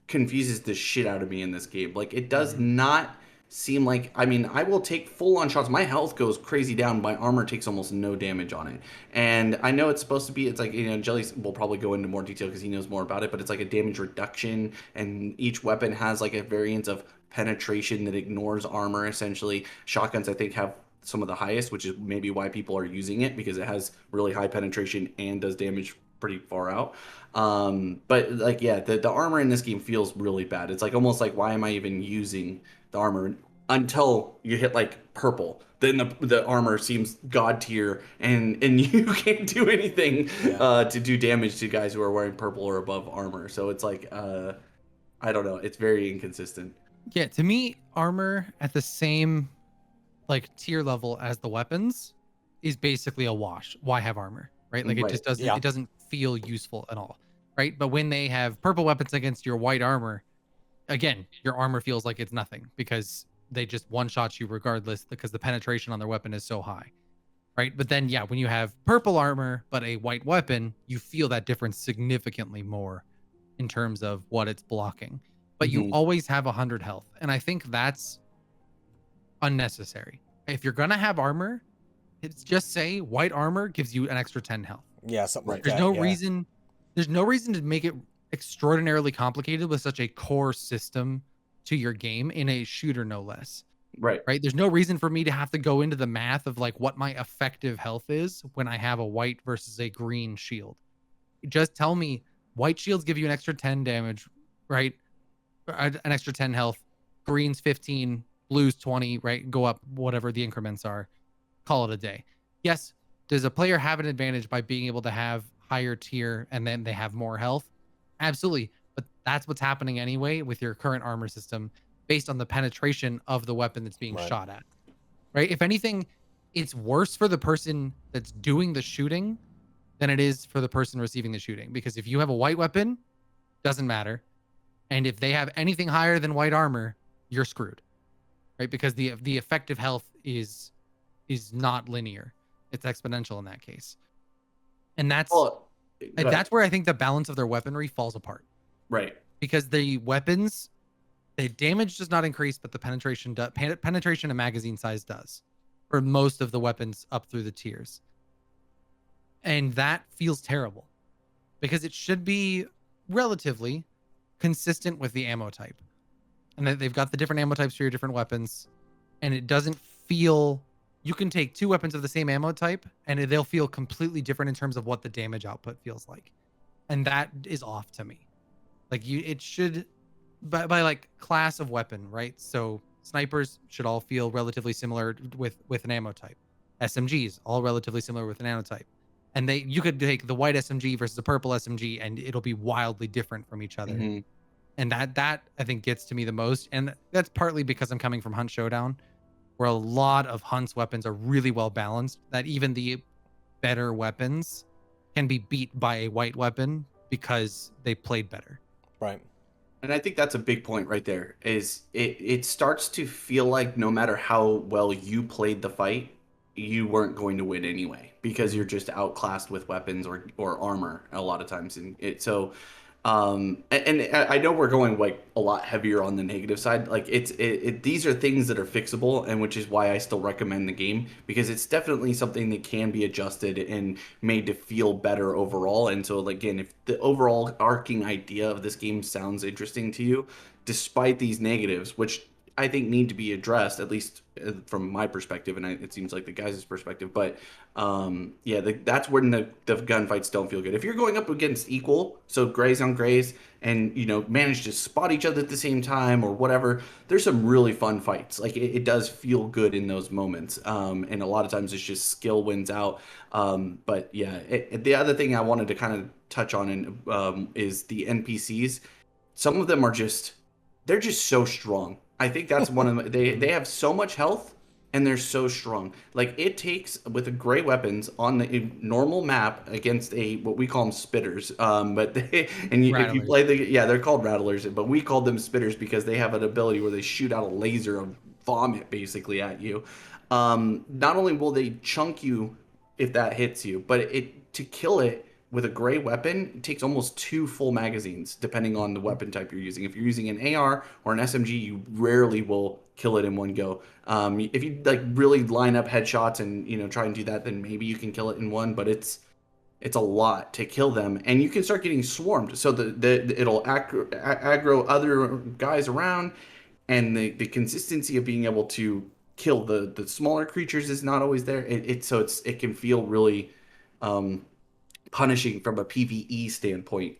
Speaker 2: confuses the shit out of me in this game. Like it does not seem like, I mean, I will take full on shots. My health goes crazy down. My armor takes almost no damage on it. And I know it's supposed to be, it's like, you know, Jelly will probably go into more detail because he knows more about it, but it's like a damage reduction, and each weapon has like a variant of penetration that ignores armor essentially. Shotguns, I think, have some of the highest, which is maybe why people are using it, because it has really high penetration and does damage pretty far out. But like, yeah, the armor in this game feels really bad. It's like almost like, why am I even using the armor until you hit like purple? Then the armor seems god tier, and you can't do anything
Speaker 1: Yeah.
Speaker 2: to do damage to guys who are wearing purple or above armor. So it's like, I don't know. It's very inconsistent.
Speaker 3: Yeah, to me, armor at the same like tier level as the weapons is basically a wash. Why have armor? Right? Like it
Speaker 2: Right.
Speaker 3: just doesn't
Speaker 1: Yeah.
Speaker 3: it doesn't feel useful at all. Right? But when they have purple weapons against your white armor, again, your armor feels like it's nothing because they just one shot you regardless because the penetration on their weapon is so high. Right? But then yeah, when you have purple armor but a white weapon, you feel that difference significantly more in terms of what it's blocking. But you
Speaker 2: Mhm.
Speaker 3: always have 100 health. And I think that's unnecessary. If you're gonna have armor, it's just say white armor gives you an extra 10 health.
Speaker 1: Yeah, something like
Speaker 2: Right.
Speaker 3: There's
Speaker 1: that.
Speaker 3: no
Speaker 1: Yeah.
Speaker 3: reason. There's no reason to make it extraordinarily complicated with such a core system to your game in a shooter, no less.
Speaker 2: Right.
Speaker 3: Right? There's no reason for me to have to go into the math of like what my effective health is when I have a white versus a green shield. Just tell me white shields give you an extra 10 damage, right? An extra 10 health. Greens 15, blues 20, right? Go up whatever the increments are. Call it a day. Yes, does a player have an advantage by being able to have higher tier and then they have more health? Absolutely. But that's what's happening anyway with your current armor system based on the penetration of the weapon that's being
Speaker 1: Right.
Speaker 3: shot at. Right? If anything, it's worse for the person that's doing the shooting than it is for the person receiving the shooting. Because if you have a white weapon, doesn't matter. And if they have anything higher than white armor, you're screwed. Right? Because the effective health is not linear. It's exponential in that case. And
Speaker 2: Well, go ahead.
Speaker 3: that's where I think the balance of their weaponry falls apart.
Speaker 2: Right.
Speaker 3: Because the weapons, the damage does not increase, but the penetration and magazine size does for most of the weapons up through the tiers. And that feels terrible because it should be relatively consistent with the ammo type. And that they've got the different ammo types for your different weapons. And it doesn't feel, you can take two weapons of the same ammo type and they'll feel completely different in terms of what the damage output feels like. And that is off to me. Like it should, by like class of weapon, right? So snipers should all feel relatively similar with an ammo type. SMGs all relatively similar with an ammo type. And you could take the white SMG versus a purple SMG and it'll be wildly different from each other.
Speaker 2: Mhm.
Speaker 3: And that I think gets to me the most. And that's partly because I'm coming from Hunt Showdown, where a lot of Hunt's weapons are really well balanced, that even the better weapons can be beat by a white weapon because they played better.
Speaker 1: Right.
Speaker 2: And I think that's a big point right there. Is it starts to feel like no matter how well you played the fight, you weren't going to win anyway because you're just outclassed with weapons or armor a lot of times. And and I know we're going like a lot heavier on the negative side. Like these are things that are fixable, and which is why I still recommend the game, because it's definitely something that can be adjusted and made to feel better overall. And so again, if the overall arcing idea of this game sounds interesting to you, despite these negatives, which I think need to be addressed, at least from my perspective, and it seems like the guys' perspective. But yeah, that's when the gunfights don't feel good. If you're going up against equal, so grays on grays, and manage to spot each other at the same time or whatever, there's some really fun fights. Like it does feel good in those moments, and a lot of times it's just skill wins out. But yeah, the other thing I wanted to kind of touch on is the NPCs. Some of them are they're just so strong. I think that's one of them. They have so much health and they're so strong. Like it takes with the gray weapons on the normal map against what we call them spitters. But if you
Speaker 3: Rattlers.
Speaker 2: play they're called rattlers, but we call them spitters because they have an ability where they shoot out a laser of vomit basically at you. Not only will they chunk you if that hits you, but to kill it with a gray weapon, it takes almost 2 full magazines, depending on the weapon type you're using. If you're using an AR or an SMG, you rarely will kill it in one go. If you like really line up headshots and try and do that, then maybe you can kill it in one. But it's a lot to kill them, and you can start getting swarmed. So it'll aggro other guys around, and the consistency of being able to kill the smaller creatures is not always there. It can feel really punishing from a PvE standpoint.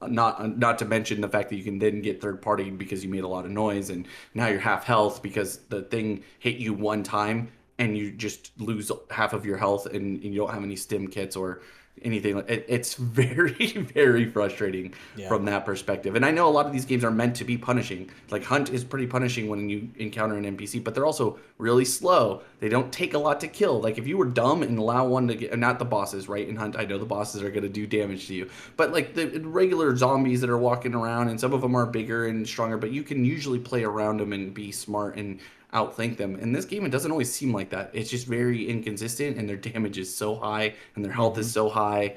Speaker 2: Not to mention the fact that you can then get third party because you made a lot of noise and now you're half health because the thing hit you one time and you just lose half of your health and you don't have any stim kits or anything. It's very very frustrating from that perspective. And I know a lot of these games are meant to be punishing. Like Hunt is pretty punishing when you encounter an NPC, but they're also really slow. They don't take a lot to kill. Like if you were dumb and allow one to get, not the bosses, right? In Hunt, I know the bosses are going to do damage to you, but like the regular zombies that are walking around, and some of them are bigger and stronger, but you can usually play around them and be smart and outthink them. In this game, it doesn't always seem like that. It's just very inconsistent, and their damage is so high, and their health is so high.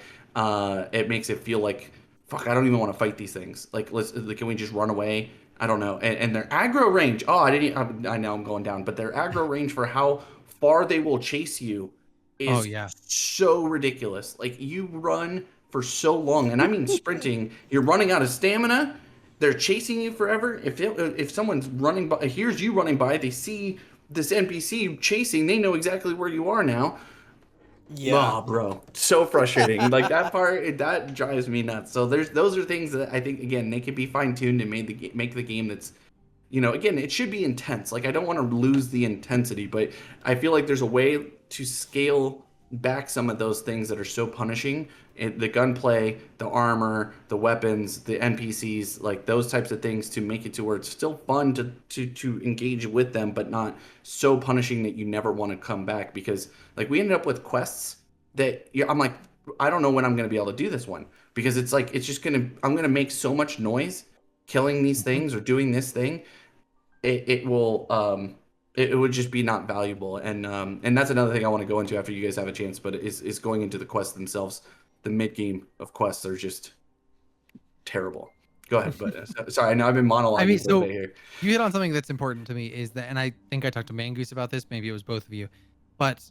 Speaker 2: It makes it feel like, fuck, I don't even want to fight these things. Like, can we just run away? I don't know. And their aggro range. Oh, I know I'm going down, but their aggro range for how far they will chase you is so ridiculous. Like you run for so long, and I mean sprinting. You're running out of stamina. They're chasing you forever. If someone's running by, here's you running by, they see this NPC chasing, they know exactly where you are now.
Speaker 1: Yeah,
Speaker 2: oh, bro, so frustrating. Like that part, that drives me nuts. So those are things that I think again they could be fine tuned and make the game that's, again, it should be intense. Like I don't want to lose the intensity, but I feel like there's a way to scale back some of those things that are so punishing. The gunplay, the armor, the weapons, the NPCs, like those types of things, to make it to where it's still fun to engage with them, but not so punishing that you never want to come back. Because like we ended up with quests that I'm like, I don't know when I'm going to be able to do this one, because it's like I'm going to make so much noise killing these things or doing this thing. It would just be not valuable. And that's another thing I want to go into after you guys have a chance, but is going into the quests themselves. The mid game of quests are just terrible. Go ahead, but sorry, I know I've been monologuing.
Speaker 3: I mean,
Speaker 2: so here.
Speaker 3: You hit on something that's important to me, is that, and I think I talked to Mangoose about this, maybe it was both of you, but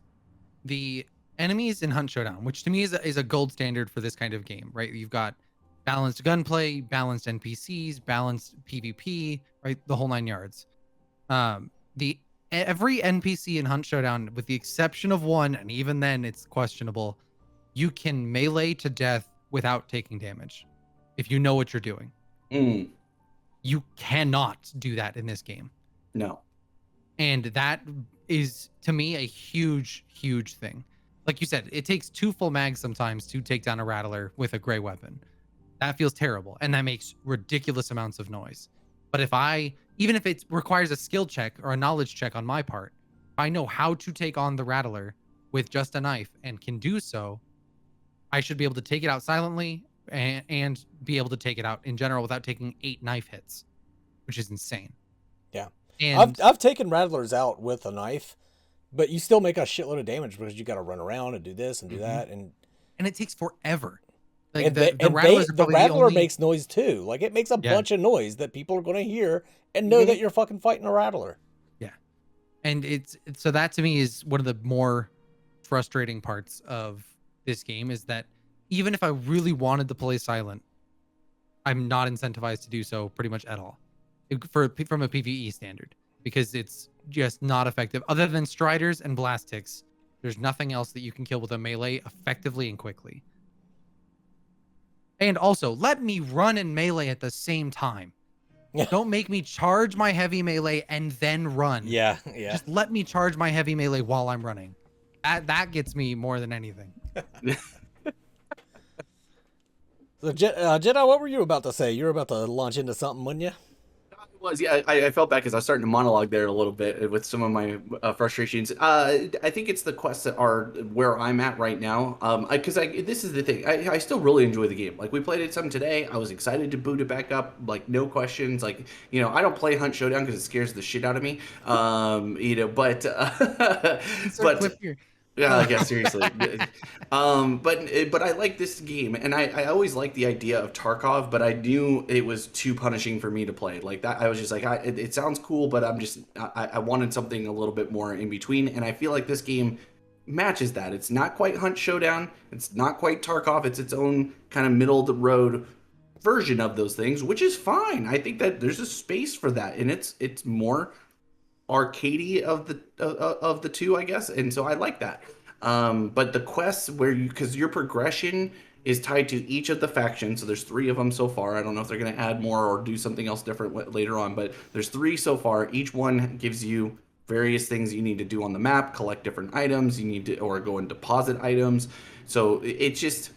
Speaker 3: the enemies in Hunt Showdown, which to me is a gold standard for this kind of game, right? You've got balanced gunplay, balanced NPCs, balanced PvP, right? The whole 9 yards. Every NPC in Hunt Showdown, with the exception of one, and even then it's questionable, you can melee to death without taking damage if you know what you're doing. You cannot do that in this game.
Speaker 2: No.
Speaker 3: And that is, to me, a huge, huge thing. Like you said, it takes 2 full mags sometimes to take down a rattler with a gray weapon. That feels terrible, and that makes ridiculous amounts of noise. But even if it requires a skill check or a knowledge check on my part, if I know how to take on the rattler with just a knife and can do so, I should be able to take it out silently and be able to take it out in general without taking 8 knife hits, which is insane.
Speaker 1: Yeah.
Speaker 3: And
Speaker 1: I've taken rattlers out with a knife, but you still make a shitload of damage because you got to run around and do this and do that, and
Speaker 3: it takes forever. Like
Speaker 1: and
Speaker 3: the
Speaker 1: rattler makes noise too. Like it makes a bunch of noise that people are going to hear and know that you're fucking fighting a rattler.
Speaker 3: Yeah. And so that to me is one of the more frustrating parts of this game, is that even if I really wanted to play silent, I'm not incentivized to do so pretty much at all from a PvE standard. because it's just not effective. Other than Striders and Blastics, there's nothing else that you can kill with a melee effectively and quickly. And also, let me run and melee at the same time. Don't make me charge my heavy melee and then run.
Speaker 1: Yeah.
Speaker 3: Just let me charge my heavy melee while I'm running. That gets me more than anything.
Speaker 1: So, Jedi, what were you about to say? You were about to launch into something, wouldn't you?
Speaker 2: I felt bad because I was starting to monologue there a little bit with some of my frustrations. I think it's the quests that are where I'm at right now. Because this is the thing. I still really enjoy the game. Like, we played it some today. I was excited to boot it back up. Like, no questions. Like, you know, I don't play Hunt Showdown because it scares the shit out of me. You know, but yeah, seriously. But I like this game, and I always liked the idea of Tarkov, but I knew it was too punishing for me to play. Like that, I was just like, it sounds cool, but I wanted something a little bit more in between, and I feel like this game matches that. It's not quite Hunt Showdown, it's not quite Tarkov, it's its own kind of middle of the road version of those things, which is fine. I think that there's a space for that, and it's more arcadey of the two, I guess, and so I like that. But the quests because your progression is tied to each of the factions, so there's 3 of them so far. I don't know if they're going to add more or do something else different later on, but there's 3 so far. Each one gives you various things you need to do on the map, collect different items, you need to, or go and deposit items. So it's just,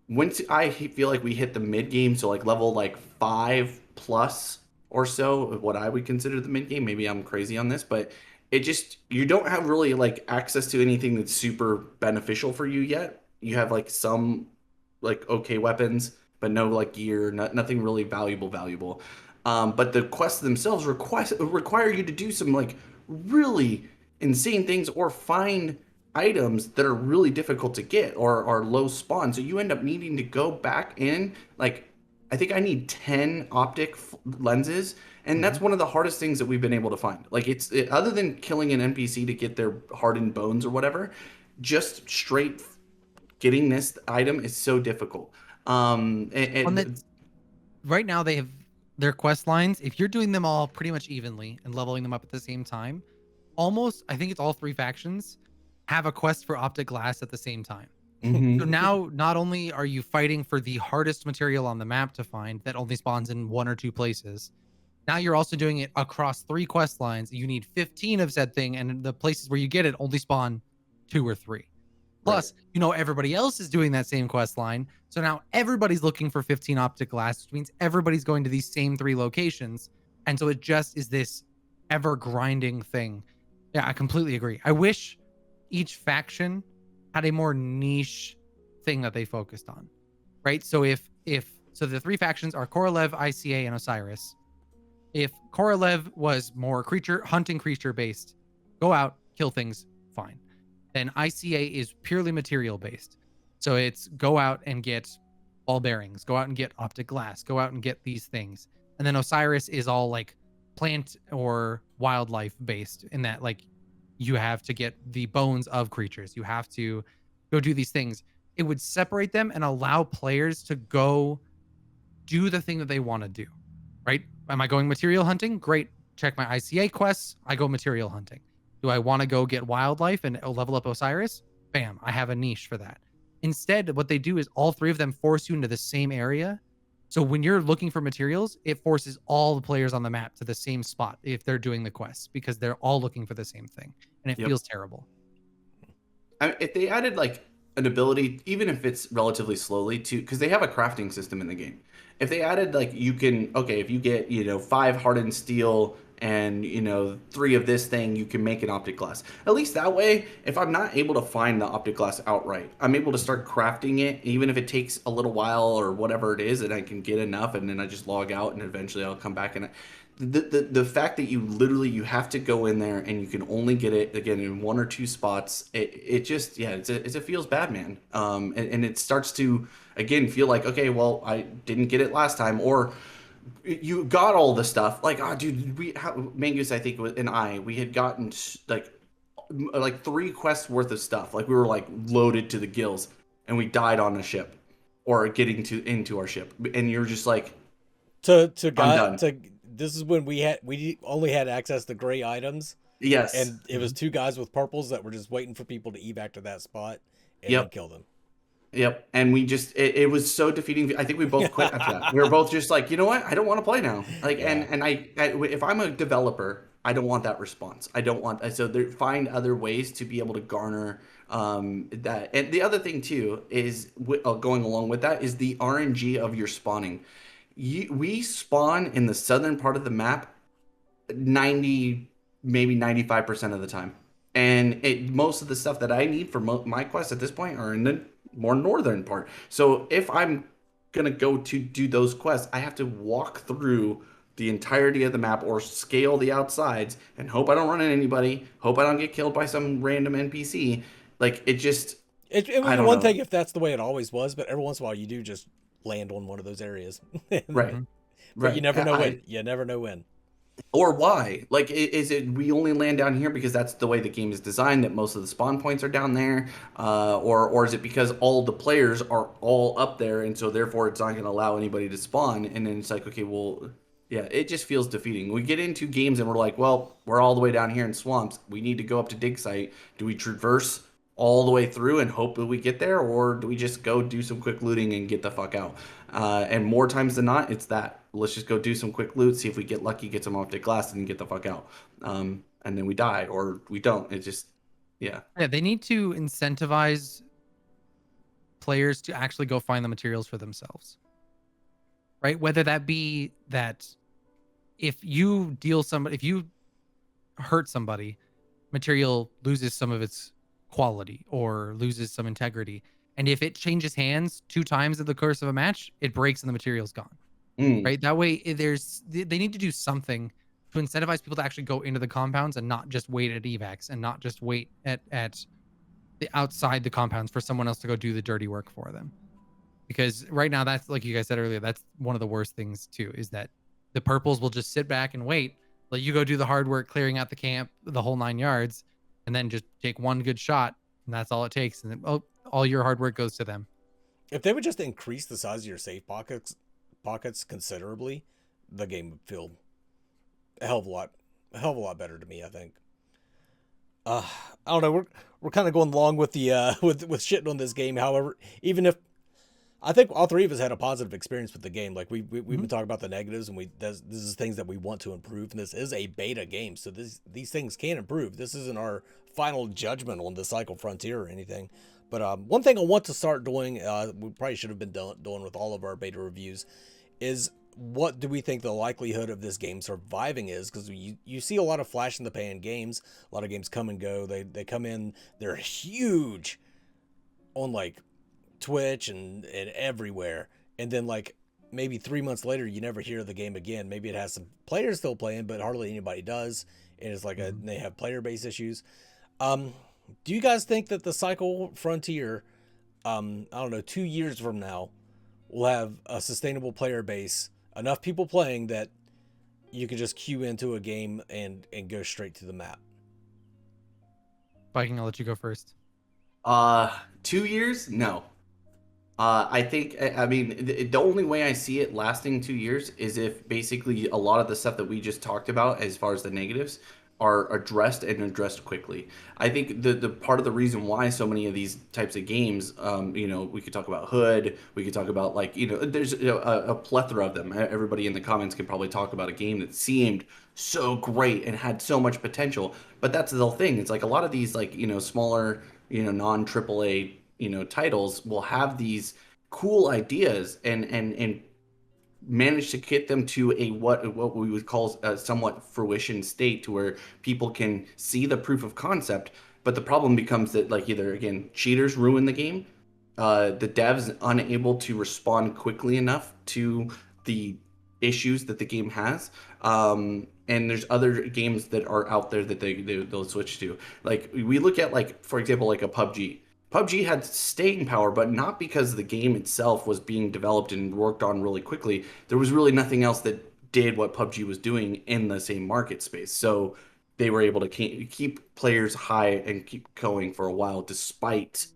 Speaker 2: once I feel like we hit the mid game, so like level like 5 plus or so of what I would consider the mid game. Maybe I'm crazy on this, but it just, you don't have really like access to anything that's super beneficial for you yet. You have like some like okay weapons, but no like gear, nothing really valuable. But the quests themselves require you to do some like really insane things or find items that are really difficult to get or are low spawn. So you end up needing to go back in, like, I think I need 10 optic lenses, and that's one of the hardest things that we've been able to find. Like, other than killing an NPC to get their hardened bones or whatever, just straight getting this item is so difficult.
Speaker 3: Right now they have their quest lines. If you're doing them all pretty much evenly and leveling them up at the same time, almost, I think it's all 3 factions have a quest for optic glass at the same time. So now, not only are you fighting for the hardest material on the map to find that only spawns in 1 or 2 places, now you're also doing it across 3 quest lines. You need 15 of said thing, and the places where you get it only spawn 2 or 3. Plus, you know, everybody else is doing that same quest line. So now everybody's looking for 15 optic glass, which means everybody's going to these same 3 locations. And so it just is this ever grinding thing. Yeah, I completely agree. I wish each faction had a more niche thing that they focused on, right? So so the 3 factions are Korolev, ICA, and Osiris. If Korolev was more hunting creature based, go out, kill things, fine. Then ICA is purely material based. So it's go out and get ball bearings, go out and get optic glass, go out and get these things. And then Osiris is all like plant or wildlife based, in that like you have to get the bones of creatures. You have to go do these things. It would separate them and allow players to go do the thing that they want to do, right? Am I going material hunting? Great. Check my ICA quests. I go material hunting. Do I want to go get wildlife and level up Osiris? Bam, I have a niche for that. Instead, what they do is all 3 of them force you into the same area. So when you're looking for materials, it forces all the players on the map to the same spot if they're doing the quests, because they're all looking for the same thing. And it feels terrible.
Speaker 2: If they added like an ability, even if it's relatively slowly, to, because they have a crafting system in the game. If they added like, you can, okay, if you get, 5 hardened steel and 3 of this thing, you can make an optic glass. At least that way, if I'm not able to find the optic glass outright, I'm able to start crafting it, even if it takes a little while or whatever it is, and I can get enough, and then I just log out, and eventually I'll come back. And the fact that you have to go in there and you can only get it again in 1 or 2 spots, it just, it feels bad, man. And it starts to again feel like, okay, well, I didn't get it last time, or you got all the stuff. Like, dude, Mangus, I think, we had gotten like 3 quests worth of stuff. Like, we were like loaded to the gills, and we died on a ship, or getting into our ship, and you're just like,
Speaker 1: to this is when we only had access to gray items,
Speaker 2: Yes.
Speaker 1: and it was two guys with purples that were just waiting for people to evac to that spot and then
Speaker 2: Yep.
Speaker 1: kill them.
Speaker 2: Yep. And we just it was so defeating. I think we both quit after that. We were both just like, you know what? I don't want to play now. Like,
Speaker 1: Yeah.
Speaker 2: and if I'm a developer, I don't want that response. I don't want so there find other ways to be able to garner that. And the other thing too is going along with that is the RNG of your spawning. We spawn in the southern part of the map 90, maybe 95% of the time. And most of the stuff that I need for my quests at this point are in the more northern part. So if I'm gonna go to do those quests, I have to walk through the entirety of the map or scale the outsides and hope I don't run into anybody, hope I don't get killed by some random NPC. Like it just,
Speaker 1: It would
Speaker 2: I
Speaker 1: be
Speaker 2: don't
Speaker 1: one
Speaker 2: know.
Speaker 1: thing if that's the way it always was, but every once in a while you do just land on one of those areas.
Speaker 2: Right,
Speaker 3: Mhm.
Speaker 1: But you
Speaker 2: right.
Speaker 1: never know when. You never know when.
Speaker 2: Or why? Like, is it we only land down here because that's the way the game is designed, that most of the spawn points are down there? Or is it because all the players are all up there, and so therefore it's not going to allow anybody to spawn? And then it's like, okay, well, yeah, it just feels defeating. We get into games and we're like, well, we're all the way down here in swamps. We need to go up to dig site. Do we traverse all the way through and hope that we get there, or do we just go do some quick looting and get the fuck out? And more times than not, it's that. Let's just go do some quick loot, see if we get lucky, get some optic glass, and get the fuck out. And then we die or we don't. It just, yeah.
Speaker 3: Yeah, they need to incentivize players to actually go find the materials for themselves, right? Whether that be that if you hurt somebody, material loses some of its quality or loses some integrity. And if it changes hands 2 times in the course of a match, it breaks and the material's gone.
Speaker 2: Mm,
Speaker 3: Right? That way, they need to do something to incentivize people to actually go into the compounds and not just wait at evacs and not just wait at the outside the compounds for someone else to go do the dirty work for them. Because right now, that's like you guys said earlier, that's one of the worst things too, is that the purples will just sit back and wait, let you go do the hard work clearing out the camp, the whole 9 yards, and then just take one good shot, and that's all it takes. And then, oh, all your hard work goes to them.
Speaker 1: If they would just increase the size of your safe pockets considerably, the game would feel a hell of a lot better to me, I think. Uh, I don't know. We're kind of going along with the with shitting on this game. However, even if I think all three of us had a positive experience with the game, like we've been talking about the negatives, and this is things that we want to improve. And this is a beta game, so these things can improve. This isn't our final judgment on the Cycle Frontier or anything. But one thing I want to start doing, we probably should have been doing with all of our beta reviews, is what do we think the likelihood of this game surviving is? Because you see a lot of flash in the pan games. A lot of games come and go. They come in. They're huge on like Twitch and everywhere. And then like maybe 3 months later, you never hear of the game again. Maybe it has some players still playing, but hardly anybody does. And it's like they have player base issues. Do you guys think that the Cycle Frontier, I don't know, 2 years from now, will have a sustainable player base, enough people playing that you can just queue into a game and go straight to the map?
Speaker 3: Viking, I'll let you go first.
Speaker 2: 2 years? No. I think, I mean, the only way I see it lasting 2 years is if basically a lot of the stuff that we just talked about, as far as the negatives, are addressed and addressed quickly. I think the part of the reason why so many of these types of games, we could talk about Hood, we could talk about like, there's a plethora of them. Everybody in the comments can probably talk about a game that seemed so great and had so much potential. But that's the whole thing. It's like a lot of these like, smaller, non AAA, titles will have these cool ideas and manage to get them to a what we would call a somewhat fruition state, to where people can see the proof of concept. But the problem becomes that, like, either again cheaters ruin the game, the devs unable to respond quickly enough to the issues that the game has, and there's other games that are out there that they'll switch to. Like, we look at, like, for example, like a PUBG had staying power, but not because the game itself was being developed and worked on really quickly. There was really nothing else that did what PUBG was doing in the same market space. So they were able to keep players high and keep going for a while, despite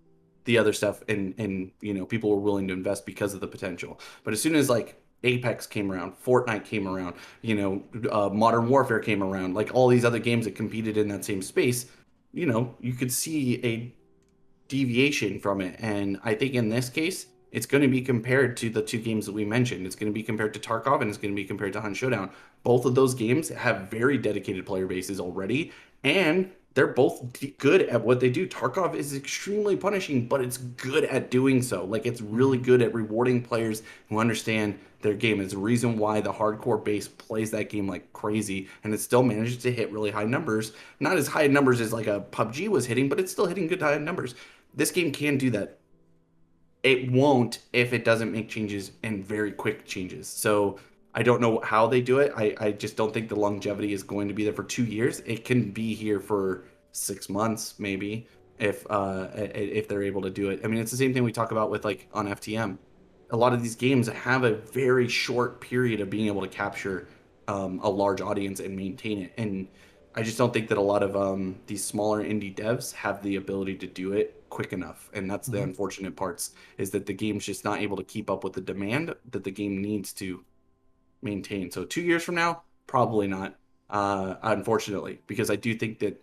Speaker 2: the other stuff. And people were willing to invest because of the potential. But as soon as, like, Apex came around, Fortnite came around, Modern Warfare came around, like all these other games that competed in that same space. You could see a deviation from it. And I think in this case, it's going to be compared to the two games that we mentioned. It's going to be compared to Tarkov and it's going to be compared to Hunt Showdown. Both of those games have very dedicated player bases already, and they're both good at what they do. Tarkov is extremely punishing, but it's good at doing so. Like, it's really good at rewarding players who understand their game. It's the reason why the hardcore base plays that game like crazy, and it still manages to hit really high numbers. Not as high numbers as like a PUBG was hitting, but it's still hitting good high numbers. This game can do that. It won't if it doesn't make changes and very quick changes. So I don't know how they do it. I just don't think the longevity is going to be there for 2 years. It can be here for 6 months, maybe, if they're able to do it. I mean, it's the same thing we talk about with like on FTM. A lot of these games have a very short period of being able to capture a large audience and maintain it. And I just don't think that a lot of these smaller indie devs have the ability to do it quick enough. And that's the unfortunate parts, is that the game's just not able to keep up with the demand that the game needs to maintain. So 2 years from now, probably not, unfortunately, because I do think that,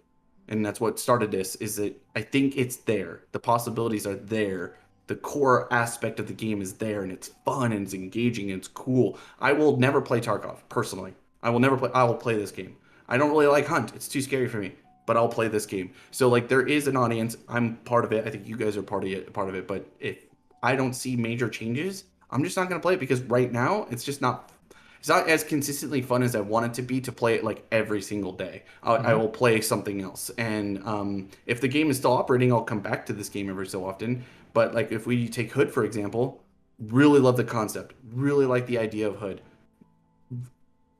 Speaker 2: and that's what started this, is that I think it's there. The possibilities are there. The core aspect of the game is there, and it's fun and it's engaging and it's cool. I will never play Tarkov personally. I will play this game. I don't really like Hunt. It's too scary for me, but I'll play this game. So like, there is an audience. I'm part of it. I think you guys are part of it. But if I don't see major changes, I'm just not going to play it, because right now it's not as consistently fun as I want it to be to play it like every single day. I will play something else. And if the game is still operating, I'll come back to this game every so often. But like, if we take Hood, for example, really love the concept, really like the idea of Hood.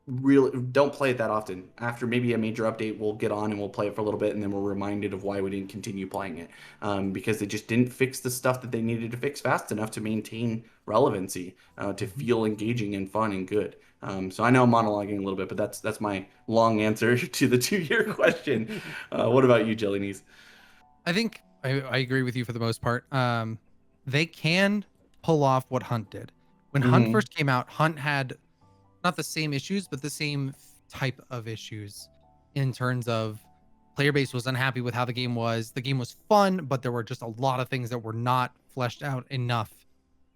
Speaker 2: Really don't play it that often. After maybe a major update, we'll get on and we'll play it for a little bit, and then we're reminded of why we didn't continue playing it, because they just didn't fix the stuff that they needed to fix fast enough to maintain relevancy, to feel engaging and fun and good. So I know I'm monologuing a little bit, but that's my long answer to the 2 year question. What about you, Jelly?
Speaker 3: I think I agree with you for the most part. They can pull off what Hunt did. When Hunt first came out, Hunt had not the same issues, but the same type of issues, in terms of player base was unhappy with how the game was. The game was fun, but there were just a lot of things that were not fleshed out enough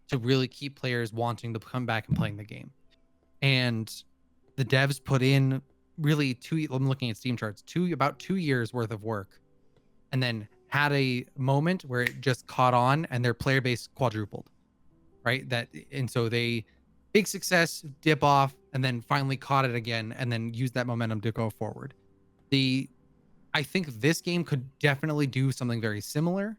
Speaker 3: to really keep players wanting to come back and playing the game. And the devs put in really I'm looking at Steam charts, about 2 years worth of work, and then had a moment where it just caught on and their player base quadrupled, right? And so they, big success, dip off, and then finally caught it again, and then use that momentum to go forward. I think this game could definitely do something very similar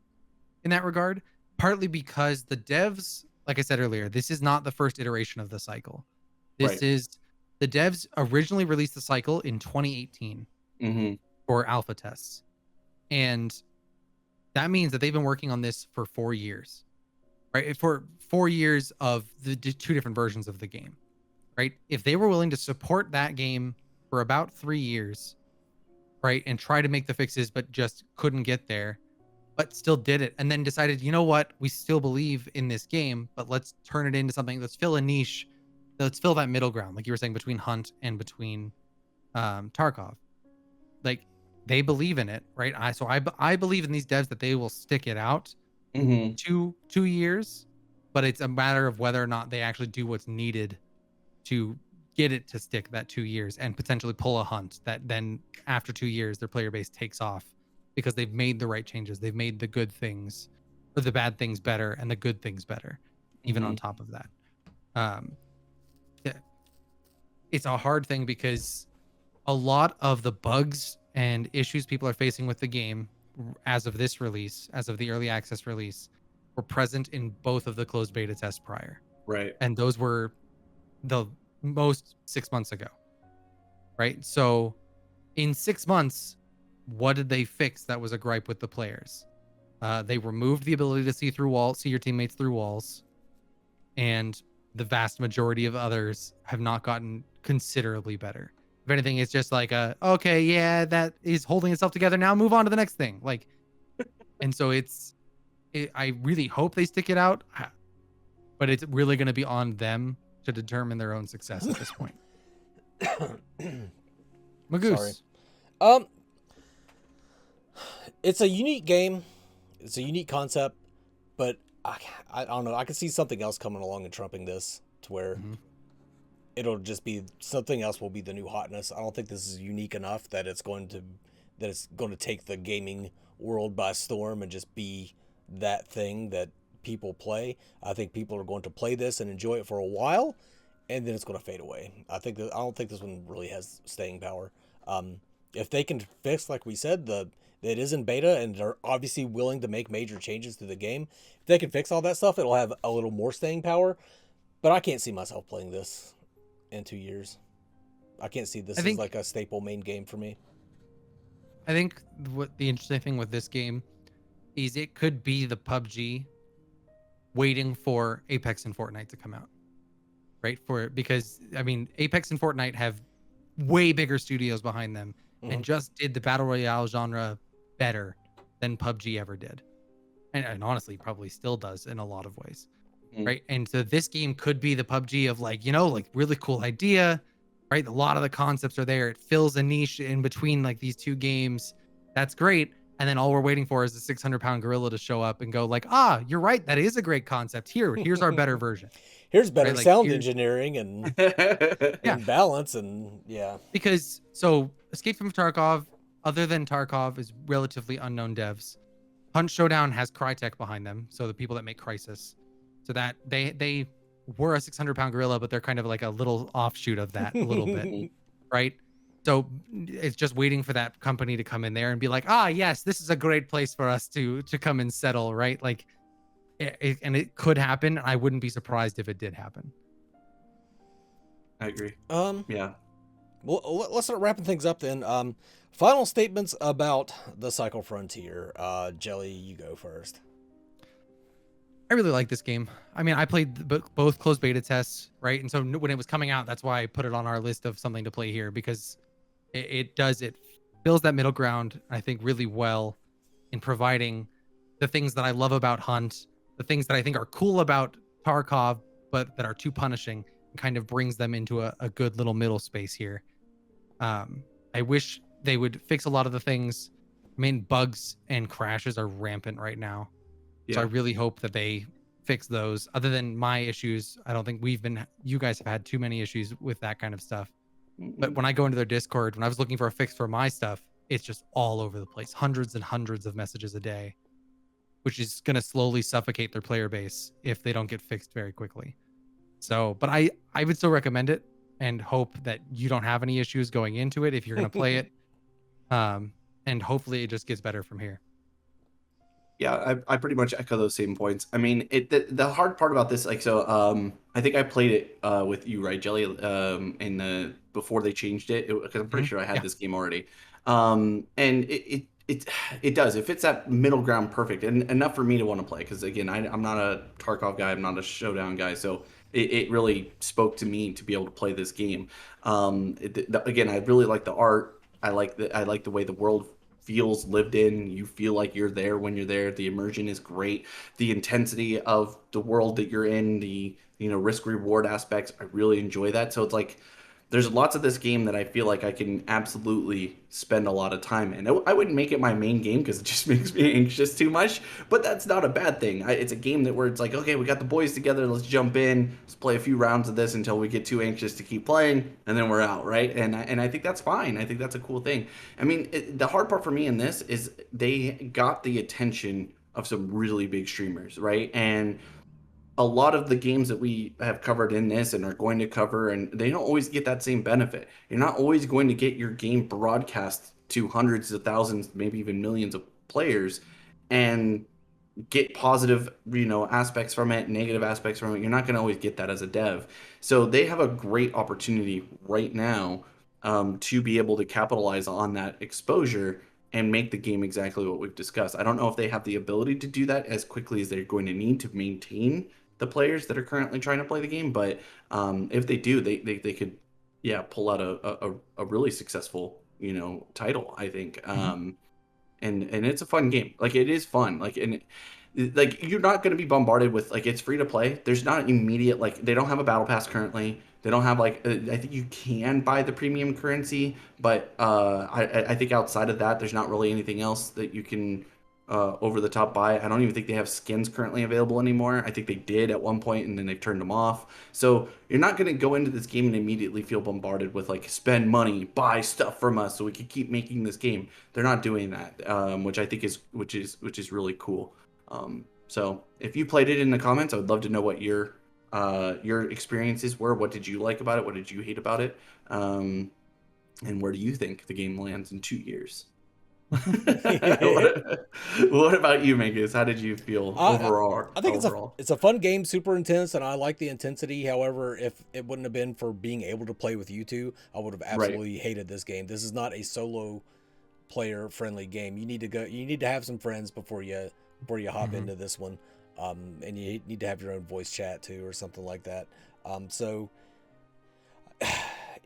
Speaker 3: in that regard, partly because the devs, like I said earlier, this is not the first iteration of the cycle. This is, the devs originally released the cycle in 2018 for alpha tests. And that means that they've been working on this for 4 years, right? For 4 years of the two different versions of the game, right? If they were willing to support that game for about 3 years, right, and try to make the fixes, but just couldn't get there, but still did it, and then decided, you know what, we still believe in this game, but let's turn it into something, let's fill a niche, let's fill that middle ground, like you were saying, between Hunt and between Tarkov. Like, they believe in it, right? I believe in these devs that they will stick it out 2 years, but it's a matter of whether or not they actually do what's needed to get it to stick that 2 years, and potentially pull a Hunt that then after 2 years their player base takes off because they've made the right changes. They've made the good things, or the bad things better, and the good things better, even on top of that. It's a hard thing, because a lot of the bugs and issues people are facing with the game as of this release, as of the early access release, were present in both of the closed beta tests prior.
Speaker 2: Right.
Speaker 3: And those were the most 6 months ago, right? So in 6 months, what did they fix that was a gripe with the players? They removed the ability to see your teammates through walls, and the vast majority of others have not gotten considerably better. If anything, it's just like okay, yeah, that is holding itself together now, move on to the next thing. Like, and so I really hope they stick it out, but it's really going to be on them to determine their own success at this point.
Speaker 1: Sorry.
Speaker 3: Magoose.
Speaker 1: It's a unique game. It's a unique concept, but I don't know. I could see something else coming along and trumping this to where it'll just be something else will be the new hotness. I don't think this is unique enough that it's going to take the gaming world by storm and just be that thing that people play. I think people are going to play this and enjoy it for a while, and then it's going to fade away. I don't think this one really has staying power. If they can fix, like we said, it is in beta and they're obviously willing to make major changes to the game. If they can fix all that stuff, it'll have a little more staying power. But I can't see myself playing this in 2 years. I can't see this as like a staple main game for me.
Speaker 3: I think what the interesting thing with this game is it could be the PUBG waiting for Apex and Fortnite to come out. Right? Because I mean, Apex and Fortnite have way bigger studios behind them and just did the battle royale genre better than PUBG ever did. And honestly, probably still does in a lot of ways. Right? And so this game could be the PUBG of like, like really cool idea, right? A lot of the concepts are there. It fills a niche in between like these two games. That's great. And then all we're waiting for is the 600-pound gorilla to show up and go like, you're right. That is a great concept. Here's our better version.
Speaker 1: Here's better sound engineering and, and balance and
Speaker 3: Because so Escape from Tarkov, other than Tarkov, is relatively unknown devs. Hunt Showdown has Crytek behind them, so the people that make Crysis. So that they were a 600-pound gorilla, but they're kind of like a little offshoot of that a little bit, right? So it's just waiting for that company to come in there and be like, yes, this is a great place for us to come and settle, right? Like, and it could happen. I wouldn't be surprised if it did happen.
Speaker 2: I agree. Yeah.
Speaker 1: Well, let's start wrapping things up then. Final statements about the Cycle Frontier. Jelly, you go first.
Speaker 3: I really like this game. I mean, I played both closed beta tests, right? And so when it was coming out, that's why I put it on our list of something to play here, because it fills that middle ground, I think, really well in providing the things that I love about Hunt, the things that I think are cool about Tarkov, but that are too punishing, and kind of brings them into a good little middle space here. I wish they would fix a lot of the things. I mean, bugs and crashes are rampant right now. Yeah. So I really hope that they fix those. Other than my issues, I don't think you guys have had too many issues with that kind of stuff. But when I go into their Discord, when I was looking for a fix for my stuff, it's just all over the place. Hundreds and hundreds of messages a day, which is going to slowly suffocate their player base if they don't get fixed very quickly. So, but I would still recommend it and hope that you don't have any issues going into it if you're going to play it. And hopefully it just gets better from here.
Speaker 2: Yeah, I pretty much echo those same points. I mean, the hard part about this, I think I played it with you, right, Jelly, before they changed it, because I'm pretty sure I had this game already. And it does. It fits that middle ground perfect, and enough for me to want to play. Because again, I'm not a Tarkov guy, I'm not a Showdown guy, so it really spoke to me to be able to play this game. Again, I really like the art. I like the way the world feels lived in. You feel like you're there when you're there. The immersion is great. The intensity of the world that you're in, the risk reward aspects, I really enjoy that. So it's like there's lots of this game that I feel like I can absolutely spend a lot of time in. I wouldn't make it my main game because it just makes me anxious too much, but that's not a bad thing. It's a game where it's like, okay, we got the boys together, let's jump in, let's play a few rounds of this until we get too anxious to keep playing, and then we're out, right? And I think that's fine. I think that's a cool thing. I mean, the hard part for me in this is they got the attention of some really big streamers, right? And a lot of the games that we have covered in this and are going to cover, and they don't always get that same benefit. You're not always going to get your game broadcast to hundreds of thousands, maybe even millions of players, and get positive, aspects from it, negative aspects from it. You're not going to always get that as a dev. So they have a great opportunity right now to be able to capitalize on that exposure and make the game exactly what we've discussed. I don't know if they have the ability to do that as quickly as they're going to need to maintain the players that are currently trying to play the game, but if they do, they could, pull out a really successful, title, I think. And it's a fun game. Like, it is fun. Like, and like you're not going to be bombarded with like it's free to play. There's not immediate like they don't have a battle pass currently. They don't have like I think you can buy the premium currency, but I think outside of that, there's not really anything else that you can over the top buy. I don't even think they have skins currently available anymore. I think they did at one point and then they turned them off. So you're not going to go into this game and immediately feel bombarded with like spend money, buy stuff from us so we can keep making this game. They're not doing that, which I think is which is really cool. So if you played it in the comments, I would love to know what your experiences were. What did you like about it? What did you hate about it? And where do you think the game lands in 2 years? What about you, Mingus? How did you feel overall?
Speaker 1: I think it's a fun game, super intense, and I like the intensity. However, if it wouldn't have been for being able to play with you two, I would have absolutely hated this game. This is not a solo player friendly game. You need to have some friends before you hop into this one. And you need to have your own voice chat too or something like that. So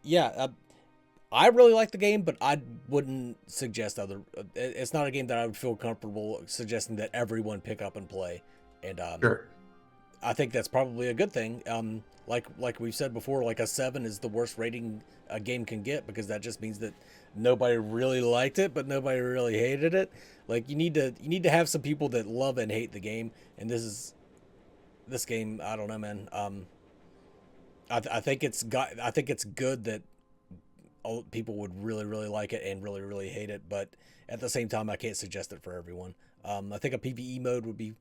Speaker 1: yeah, I really like the game, but I wouldn't suggest it's not a game that I would feel comfortable suggesting that everyone pick up and play. And
Speaker 2: Sure.
Speaker 1: I think that's probably a good thing. Like we've said before, like a 7 is the worst rating a game can get, because that just means that nobody really liked it, but nobody really hated it. Like you need to have some people that love and hate the game, and this game, I don't know, man. I think it's good that people would really, really like it and really, really hate it, but at the same time, I can't suggest it for everyone. I think a PvE mode would be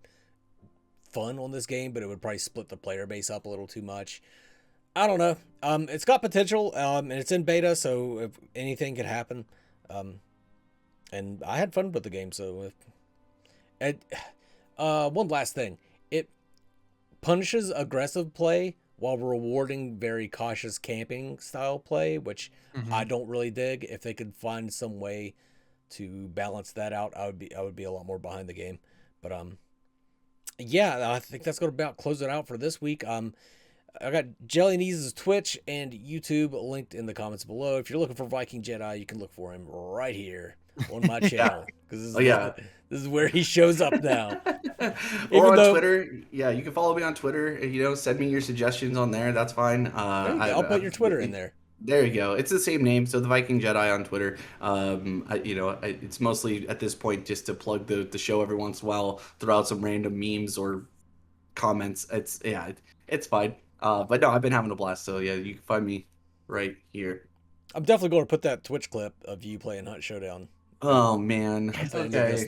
Speaker 1: fun on this game, but it would probably split the player base up a little too much. I don't know. It's got potential, and it's in beta, so if anything could happen. And I had fun with the game, so one last thing. It punishes aggressive play while rewarding very cautious camping style play, which I don't really dig. If they could find some way to balance that out, I would be a lot more behind the game. But yeah, I think that's going to about close it out for this week. I got Jelly Knees' Twitch and YouTube linked in the comments below. If you're looking for Viking Jedi, you can look for him right here on my channel, because this is where he shows up now.
Speaker 2: Or on Twitter. Yeah, you can follow me on Twitter. Send me your suggestions on there. That's fine.
Speaker 1: I'll put your Twitter in there.
Speaker 2: There you go. It's the same name, so the Viking Jedi on Twitter. It's mostly at this point just to plug the show every once in a while, throw out some random memes or comments. It's fine. But no, I've been having a blast. So yeah, you can find me right here.
Speaker 1: I'm definitely going to put that Twitch clip of you playing Hunt Showdown.
Speaker 2: Oh man, okay,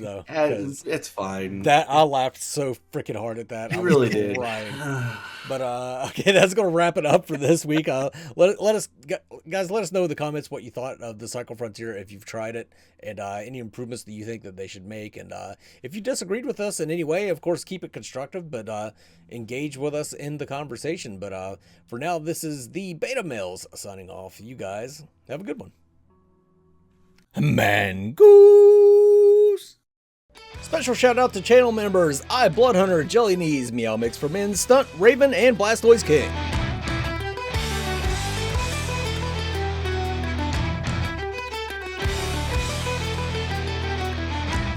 Speaker 2: it's fine.
Speaker 1: That I laughed so freaking hard at that.
Speaker 2: You really did.
Speaker 1: But okay, that's gonna wrap it up for this week. Let us know in the comments what you thought of the Cycle Frontier, if you've tried it, and any improvements that you think that they should make. And if you disagreed with us in any way, of course, keep it constructive, but engage with us in the conversation. But for now, this is the Beta Males signing off. You guys have a good one. Mangoose! Special shout out to channel members I, Bloodhunter, Jelly Knees, Meow Mix for Men, Stunt, Raven, and Blastoise King.